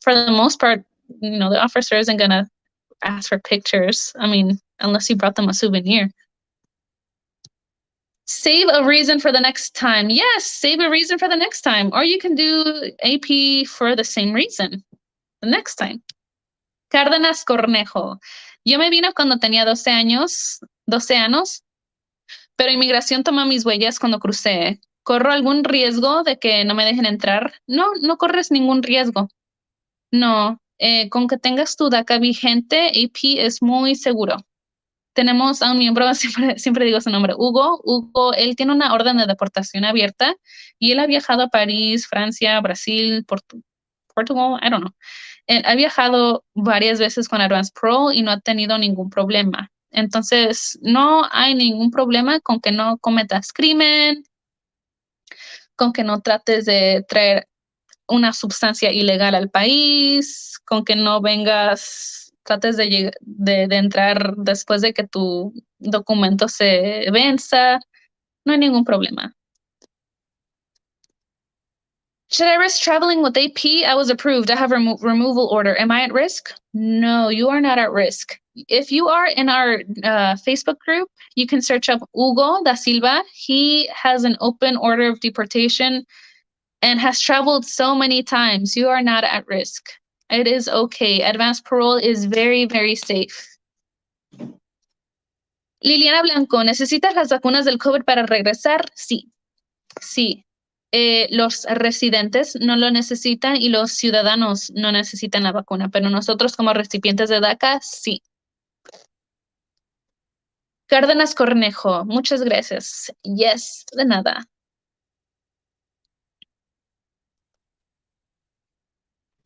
for the most part, the officer isn't gonna ask for pictures. I mean, unless you brought them a souvenir. Save a reason for the next time. Yes, save a reason for the next time. Or you can do AP for the same reason the next time. Cárdenas Cornejo. Yo me vino cuando tenía 12 años, pero inmigración tomó mis huellas cuando crucé. ¿Corro algún riesgo de que no me dejen entrar? No, no corres ningún riesgo. No, con que tengas tu DACA vigente, AP es muy seguro. Tenemos a un miembro, siempre digo su nombre, Hugo. Hugo, él tiene una orden de deportación abierta y él ha viajado a París, Francia, Brasil, Portugal, I don't know. Él ha viajado varias veces con Advance Pro y no ha tenido ningún problema. Entonces, no hay ningún problema con que no cometas crimen, con que no trates de traer una sustancia ilegal al país, con que no vengas, trates de entrar después de que tu documento se venza, no hay ningún problema. Should I risk traveling with AP? I was approved. I have a removal order. Am I at risk? No, you are not at risk. If you are in our Facebook group, you can search up Hugo da Silva. He has an open order of deportation and has traveled so many times. You are not at risk. It is okay. Advanced parole is very, very safe. Liliana Blanco, ¿necesitas las vacunas del COVID para regresar? Sí, sí. Los residentes no lo necesitan y los ciudadanos no necesitan la vacuna, pero nosotros como recipientes de DACA, sí. Cárdenas Cornejo, muchas gracias. Yes, de nada.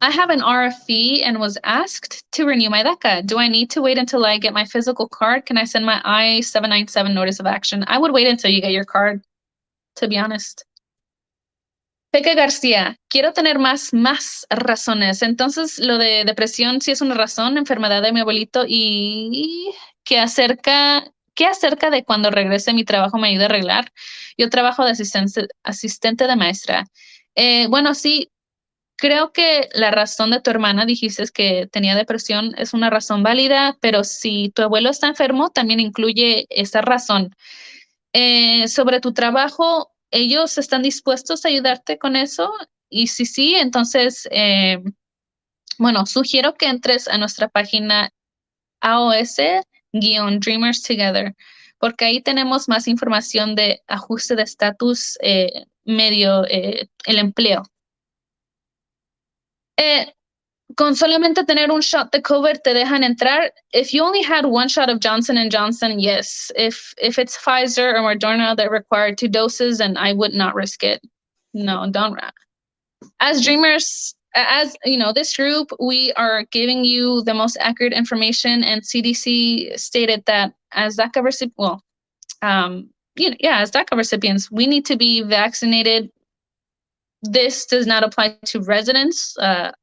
I have an RFE and was asked to renew my DACA. Do I need to wait until I get my physical card? Can I send my I-797 notice of action? I would wait until you get your card, to be honest. Peque García, quiero tener más razones. Entonces, lo de depresión sí es una razón, enfermedad de mi abuelito y ¿qué acerca de cuando regrese mi trabajo me ayuda a arreglar? Yo trabajo de asistente de maestra. Bueno, sí, creo que la razón de tu hermana, dijiste que tenía depresión, es una razón válida, pero si tu abuelo está enfermo, también incluye esa razón. Sobre tu trabajo, ¿ellos están dispuestos a ayudarte con eso? Y si sí, entonces, bueno, sugiero que entres a nuestra página AOS-Dreamers Together, porque ahí tenemos más información de ajuste de estatus medio el empleo. Eh, con solamente tener un shot de COVID te dejan entrar. If you only had one shot of Johnson and Johnson, yes. If it's Pfizer or Moderna that require 2 doses, then I would not risk it. No, don't. As dreamers, as you know, this group, we are giving you the most accurate information, and CDC stated that as DACA recipients, well, as DACA recipients, we need to be vaccinated. This does not apply to residents,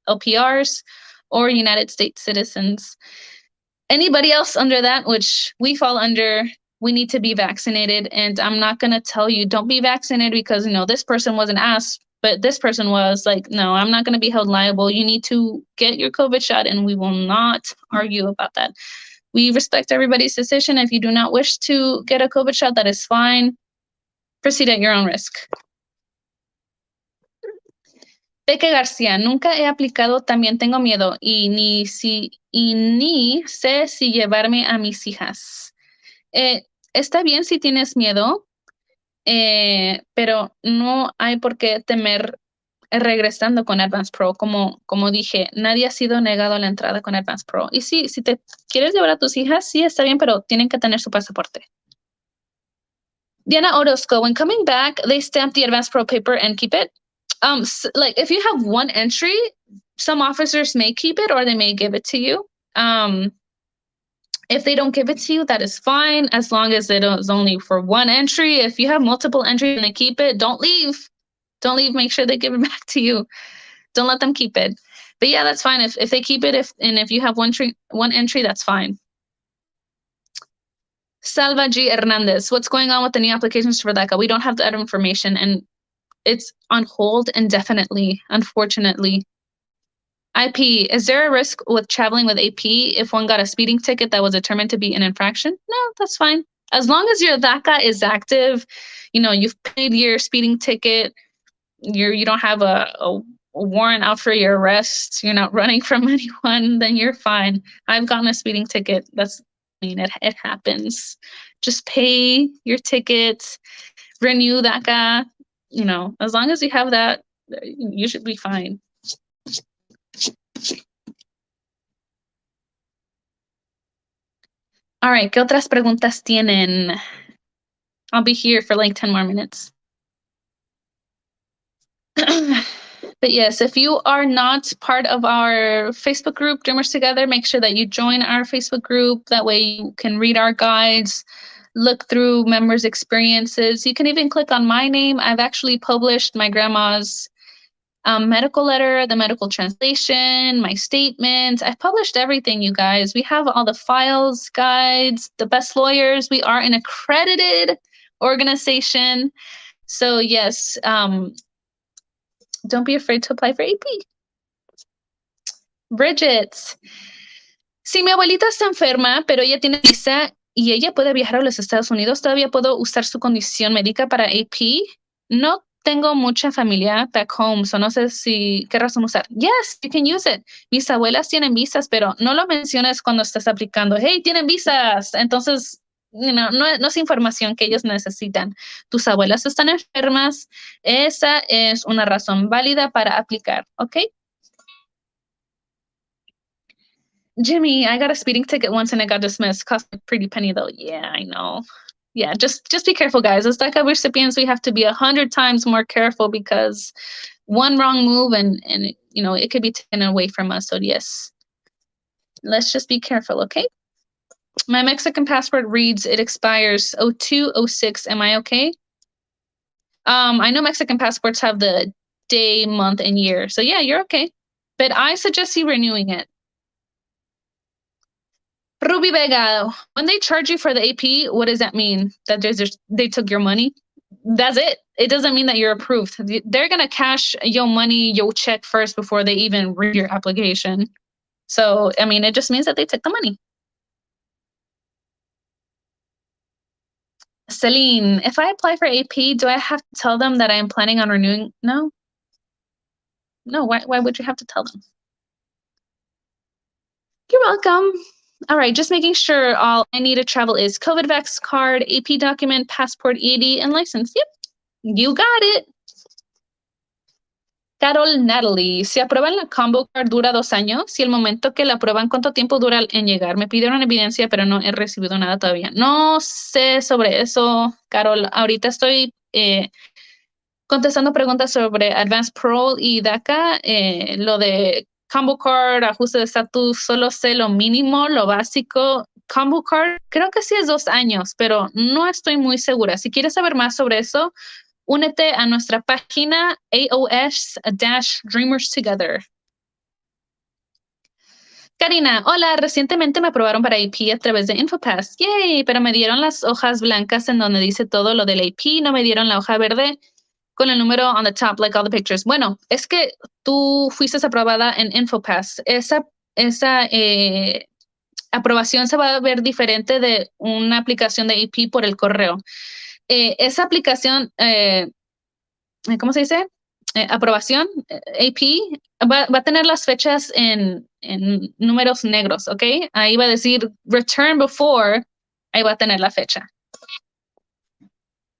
LPRs, or United States citizens. Anybody else under that, which we fall under, we need to be vaccinated. And I'm not going to tell you, don't be vaccinated because, this person wasn't asked, but this person was like, no, I'm not going to be held liable. You need to get your COVID shot, and we will not argue about that. We respect everybody's decision. If you do not wish to get a COVID shot, that is fine. Proceed at your own risk. Peque García, nunca he aplicado, también tengo miedo y ni sé si llevarme a mis hijas. Está bien si tienes miedo, pero no hay por qué temer regresando con Advance Pro. Como dije, nadie ha sido negado a la entrada con Advance Pro. Y sí, si te quieres llevar a tus hijas, sí, está bien, pero tienen que tener su pasaporte. Diana Orozco, when coming back, they stamp the Advance Pro paper and keep it. Like if you have one entry, some officers may keep it or they may give it to you. If they don't give it to you, that is fine, as long as it is only for one entry. If you have multiple entries and they keep it, don't leave. Don't leave. Make sure they give it back to you. Don't let them keep it. But yeah, that's fine. If they keep it, if you have one entry, that's fine. Salva G. Hernandez, what's going on with the new applications for DACA? We don't have that information, and it's on hold indefinitely, unfortunately. IP, is there a risk with traveling with AP if one got a speeding ticket that was determined to be an infraction? No, that's fine. As long as your DACA is active, you've paid your speeding ticket, you don't have a warrant out for your arrest, you're not running from anyone, then you're fine. I've gotten a speeding ticket. It happens. Just pay your ticket, renew DACA, as long as you have that, you should be fine. All right, ¿qué otras preguntas tienen? I'll be here for like 10 more minutes. But yes, if you are not part of our Facebook group, Dreamers Together, make sure that you join our Facebook group. That way you can read our guides, look through members' experiences. You can even click on my name. I've actually published my grandma's medical letter, the medical translation, my statements. I've published everything, you guys. We have all the files, guides, the best lawyers. We are an accredited organization. So yes, don't be afraid to apply for AP. Bridget, si mi abuelita está enferma, pero ella tiene visa y ella puede viajar a los Estados Unidos, ¿todavía puedo usar su condición médica para AP? No tengo mucha familia back home, so no sé qué razón usar. Yes, you can use it. Mis abuelas tienen visas, pero no lo menciones cuando estás aplicando. Hey, tienen visas. Entonces, no es información que ellos necesitan. Tus abuelas están enfermas. Esa es una razón válida para aplicar, ¿ok? Jimmy, I got a speeding ticket once and it got dismissed. Cost a pretty penny though. Yeah, I know. Yeah, just be careful, guys. As DACA recipients, we have to be 100 times more careful because one wrong move and it could be taken away from us. So yes, let's just be careful, okay? My Mexican passport reads it expires 02/06. Am I okay? I know Mexican passports have the day, month, and year. So yeah, you're okay. But I suggest you renewing it. Ruby Vega, when they charge you for the AP, what does that mean? That they took your money? That's it. It doesn't mean that you're approved. They're going to cash your money, your check first before they even read your application. So, I mean, it just means that they took the money. Celine, if I apply for AP, do I have to tell them that I am planning on renewing? No. No, why would you have to tell them? You're welcome. All right, just making sure all I need to travel is COVID vax card, AP document, passport, ED, and license. Yep, you got it. Carol Natalie, si aprueban la combo card dura 2 años, si el momento que la aprueban, ¿cuánto tiempo dura en llegar? Me pidieron evidencia, pero no he recibido nada todavía. No sé sobre eso, Carol. Ahorita estoy contestando preguntas sobre Advanced Parole y DACA. Lo de Combo Card, ajuste de estatus, solo sé lo mínimo, lo básico. Combo Card, creo que sí es 2 años, pero no estoy muy segura. Si quieres saber más sobre eso, únete a nuestra página AOS-Dreamers Together. Karina, hola, recientemente me aprobaron para AP a través de InfoPass. Yay, pero me dieron las hojas blancas en donde dice todo lo del AP, no me dieron la hoja verde con el número on the top, like all the pictures. Bueno, es que tú fuiste aprobada en InfoPass. Esa aprobación se va a ver diferente de una aplicación de AP por el correo. Esa aplicación, ¿cómo se dice? Aprobación, AP, va a tener las fechas en números negros, ¿ok? Ahí va a decir return before, ahí va a tener la fecha.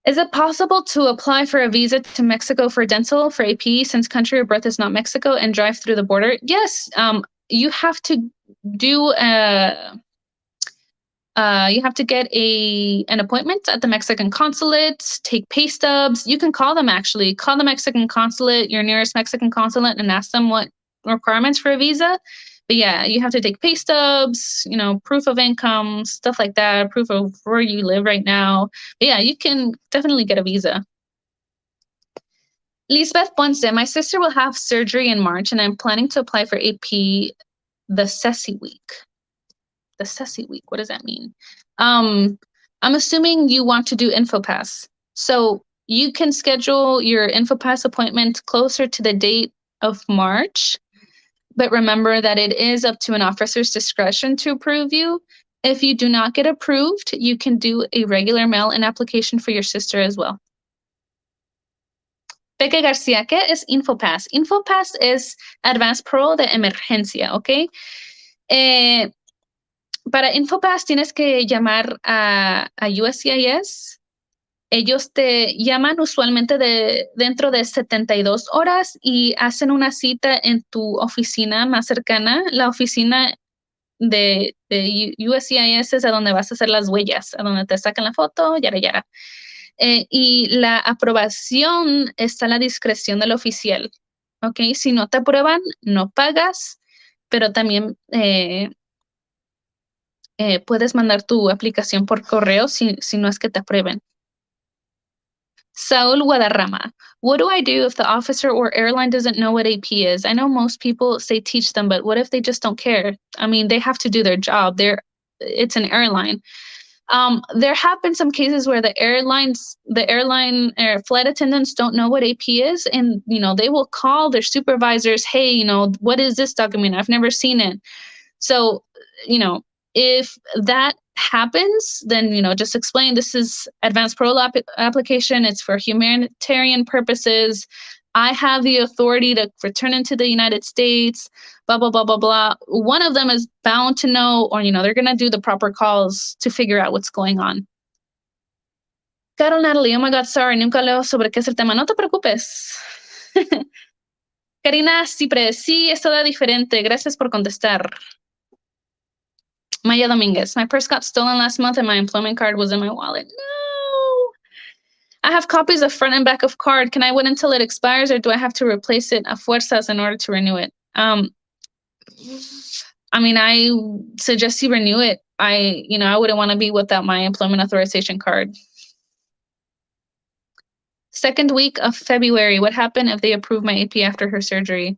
Is it possible to apply for a visa to Mexico for dental for AP since country of birth is not Mexico and drive through the border? Yes, you have to do you have to get an appointment at the Mexican consulate, take pay stubs. You can call them actually. Call the Mexican consulate, your nearest Mexican consulate, and ask them what requirements for a visa. But yeah, you have to take pay stubs, proof of income, stuff like that, proof of where you live right now. But yeah, you can definitely get a visa. Lisbeth Ponce, my sister will have surgery in March, and I'm planning to apply for AP the CESI week. The CESI week, what does that mean? I'm assuming you want to do InfoPass. So you can schedule your InfoPass appointment closer to the date of March. But remember that it is up to an officer's discretion to approve you. If you do not get approved, you can do a regular mail-in application for your sister as well. Peque García, ¿qué es InfoPass? InfoPass es Advanced Parole de emergencia, ¿ok? Para InfoPass tienes que llamar a USCIS Ellos te llaman usualmente dentro de 72 horas y hacen una cita en tu oficina más cercana. La oficina de USCIS es a donde vas a hacer las huellas, a donde te sacan la foto, yara, yara. Y la aprobación está a la discreción del oficial. ¿Ok? Si no te aprueban, no pagas, pero también puedes mandar tu aplicación por correo si no es que te aprueben. Saul Guadarrama. What do I do if the officer or airline doesn't know what AP is? I know most people say teach them, but what if they just don't care? I mean, they have to do their job. It's an airline. There have been some cases where the airline flight attendants don't know what AP is, and they will call their supervisors. Hey, what is this document? I've never seen it. So, you know, if that happens, then, just explain this is advanced parole application. It's for humanitarian purposes. I have the authority to return into the United States, blah, blah, blah, blah, blah. One of them is bound to know, or, they're going to do the proper calls to figure out what's going on. Carol Natalie, oh my God, sorry, nunca leo sobre qué es el tema. No te preocupes. Karina Cipres, sí, es toda diferente. Gracias por contestar. Maya Dominguez, my purse got stolen last month and my employment card was in my wallet. No. I have copies of front and back of card. Can I wait until it expires or do I have to replace it a fuerzas in order to renew it? I mean, I suggest you renew it. I wouldn't want to be without my employment authorization card. Second week of February, what happened if they approve my AP after her surgery?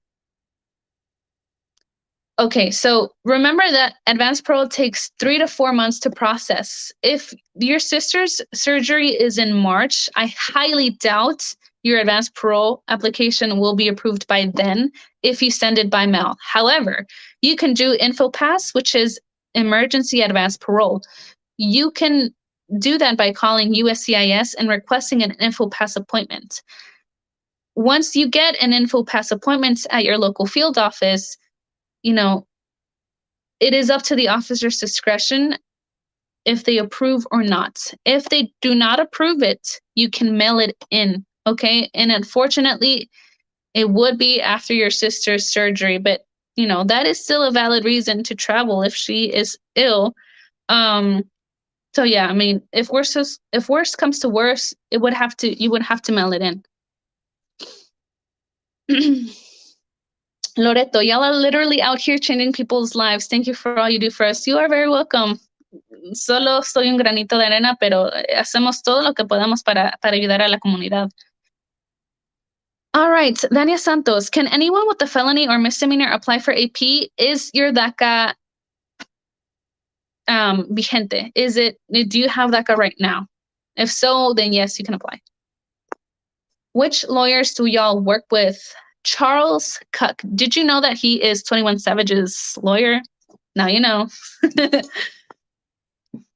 Okay, so remember that advanced parole takes 3 to 4 months to process. If your sister's surgery is in March, I highly doubt your advanced parole application will be approved by then if you send it by mail. However, you can do InfoPass, which is emergency advanced parole. You can do that by calling USCIS and requesting an InfoPass appointment. Once you get an InfoPass appointment at your local field office, it is up to the officer's discretion if they approve or not. If they do not approve it, you can mail it in, okay? And unfortunately, it would be after your sister's surgery, but that is still a valid reason to travel if she is ill. So yeah, I mean, if worse comes to worse, you would have to mail it in. Loreto, y'all are literally out here changing people's lives. Thank you for all you do for us. You are very welcome. Solo soy un granito de arena, pero hacemos todo lo que podamos para ayudar a la comunidad. All right, Dania Santos, can anyone with a felony or misdemeanor apply for AP? Is your DACA vigente? Do you have DACA right now? If so, then yes, you can apply. Which lawyers do y'all work with? Charles Cuck. Did you know that he is 21 Savage's lawyer? Now you know.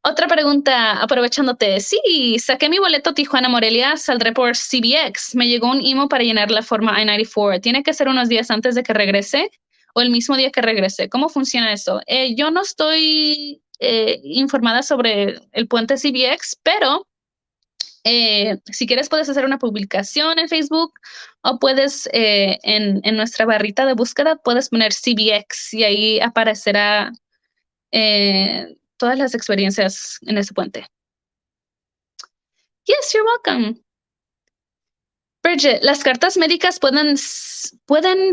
Otra pregunta, aprovechándote. Sí, saqué mi boleto Tijuana-Morelia, saldré por CBX. Me llegó un email para llenar la forma I-94. ¿Tiene que ser unos días antes de que regrese o el mismo día que regrese? ¿Cómo funciona eso? Yo no estoy informada sobre el puente CBX, pero si quieres puedes hacer una publicación en Facebook o puedes en nuestra barrita de búsqueda puedes poner CBX y ahí aparecerá todas las experiencias en ese puente. Yes, you're welcome. Bridget, las cartas médicas pueden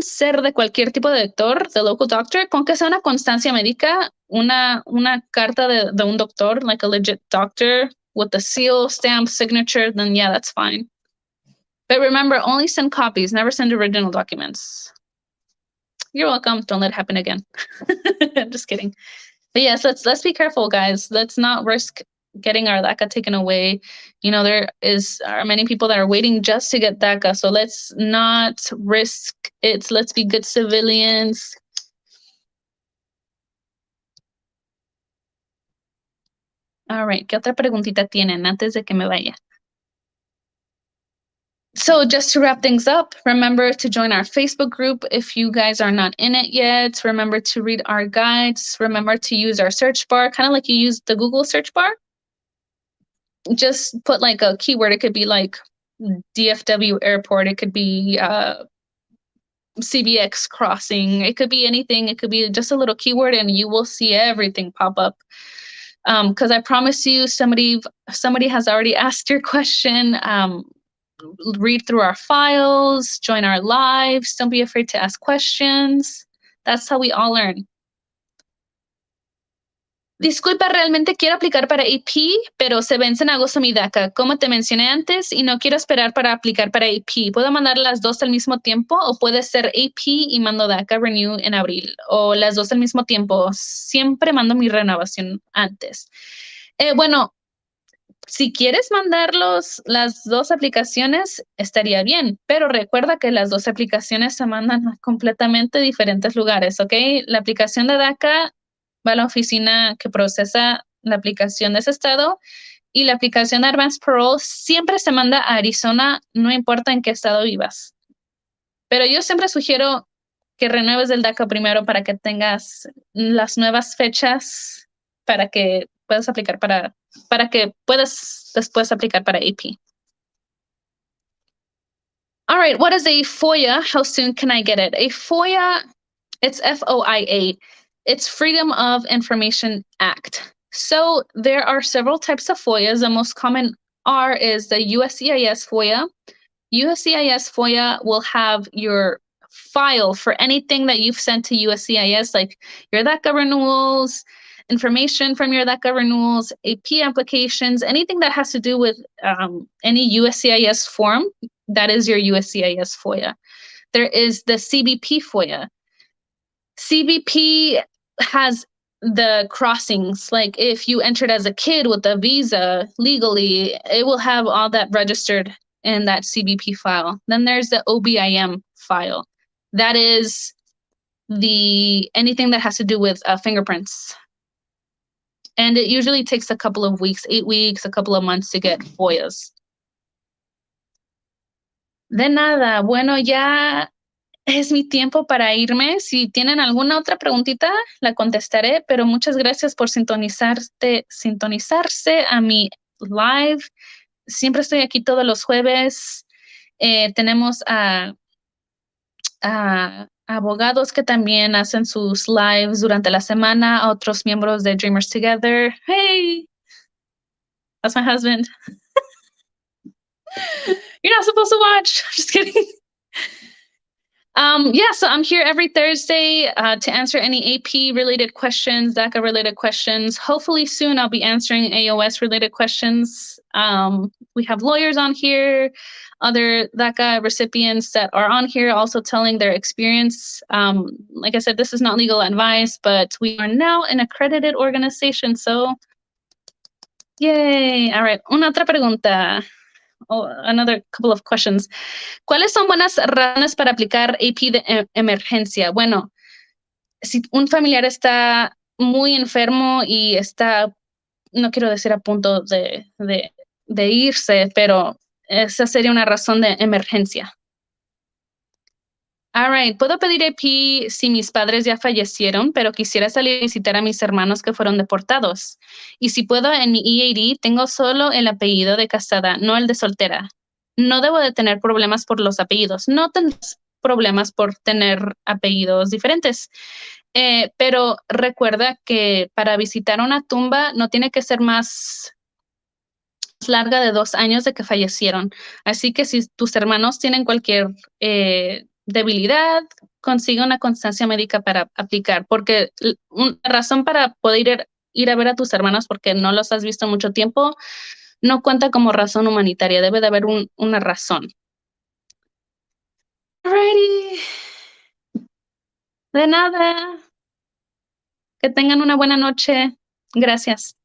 ser de cualquier tipo de doctor, de local doctor, con que sea una constancia médica, una carta de un doctor, like a legit doctor, with the seal, stamp, signature, then yeah, that's fine. But remember, only send copies, never send original documents. You're welcome. Don't let it happen again. I'm just kidding. But yes, let's be careful, guys. Let's not risk getting our DACA taken away. There are many people that are waiting just to get DACA, so let's not risk it. Let's be good civilians. All right, ¿qué otra preguntita tienen antes de que me vaya? So just to wrap things up, remember to join our Facebook group if you guys are not in it yet. Remember to read our guides. Remember to use our search bar, kind of like you use the Google search bar. just put like a keyword. It could be like DFW airport. It could be CBX crossing. It could be anything. It could be just a little keyword, and you will see everything pop up. Because I promise you, somebody has already asked your question. Read through our files, join our lives. Don't be afraid to ask questions. That's how we all learn. Disculpa, realmente quiero aplicar para AP, pero se vence en agosto mi DACA, como te mencioné antes, y no quiero esperar para aplicar para AP. ¿Puedo mandar las dos al mismo tiempo o puede ser AP y mando DACA Renew en abril? O las dos al mismo tiempo. Siempre mando mi renovación antes. Bueno, si quieres mandarlos las dos aplicaciones, estaría bien, pero recuerda que las dos aplicaciones se mandan a completamente diferentes lugares, ¿ok? La aplicación de DACA va a la oficina que procesa la aplicación de ese estado y la aplicación de Advance Parole siempre se manda a Arizona, no importa en qué estado vivas. Pero yo siempre sugiero que renueves el DACA primero para que tengas las nuevas fechas para que puedas aplicar para que puedas después aplicar para AP. All right, what is a FOIA? How soon can I get it? A FOIA, it's FOIA. It's Freedom of Information Act. So there are several types of FOIAs. The most common is the USCIS FOIA. USCIS FOIA will have your file for anything that you've sent to USCIS, like your DACA renewals, information from your DACA renewals, AP applications, anything that has to do with any USCIS form, that is your USCIS FOIA. There is the CBP FOIA. CBP has the crossings, like if you entered as a kid with a visa legally, it will have all that registered in that CBP file. Then there's the OBIM file. That is anything that has to do with fingerprints. And it usually takes a couple of weeks, 8 weeks, a couple of months to get FOIAs. De nada. Bueno, ya es mi tiempo para irme. Si tienen alguna otra preguntita, la contestaré, pero muchas gracias por sintonizarse a mi live. Siempre estoy aquí todos los jueves. Tenemos a abogados que también hacen sus lives durante la semana, a otros miembros de Dreamers Together. Hey, that's my husband. You're not supposed to watch. Just kidding. Yeah, so I'm here every Thursday to answer any AP related questions, DACA related questions. Hopefully soon I'll be answering AOS related questions. We have lawyers on here, other DACA recipients that are on here also telling their experience. Like I said, this is not legal advice, but we are now an accredited organization, so yay. All right, una otra pregunta. Oh, another couple of questions. ¿Cuáles son buenas razones para aplicar AP de emergencia? Bueno, si un familiar está muy enfermo y está, no quiero decir a punto de irse, pero esa sería una razón de emergencia. All right, puedo pedir AP si mis padres ya fallecieron, pero quisiera salir a visitar a mis hermanos que fueron deportados. Y si puedo, en mi EAD tengo solo el apellido de casada, no el de soltera. No debo de tener problemas por los apellidos. No tendrás problemas por tener apellidos diferentes. Pero recuerda que para visitar una tumba no tiene que ser más larga de 2 años de que fallecieron. Así que si tus hermanos tienen cualquier debilidad, consigue una constancia médica para aplicar, porque una razón para poder ir a ver a tus hermanos porque no los has visto mucho tiempo no cuenta como razón humanitaria, debe de haber una razón. Alrighty. De nada. Que tengan una buena noche. Gracias.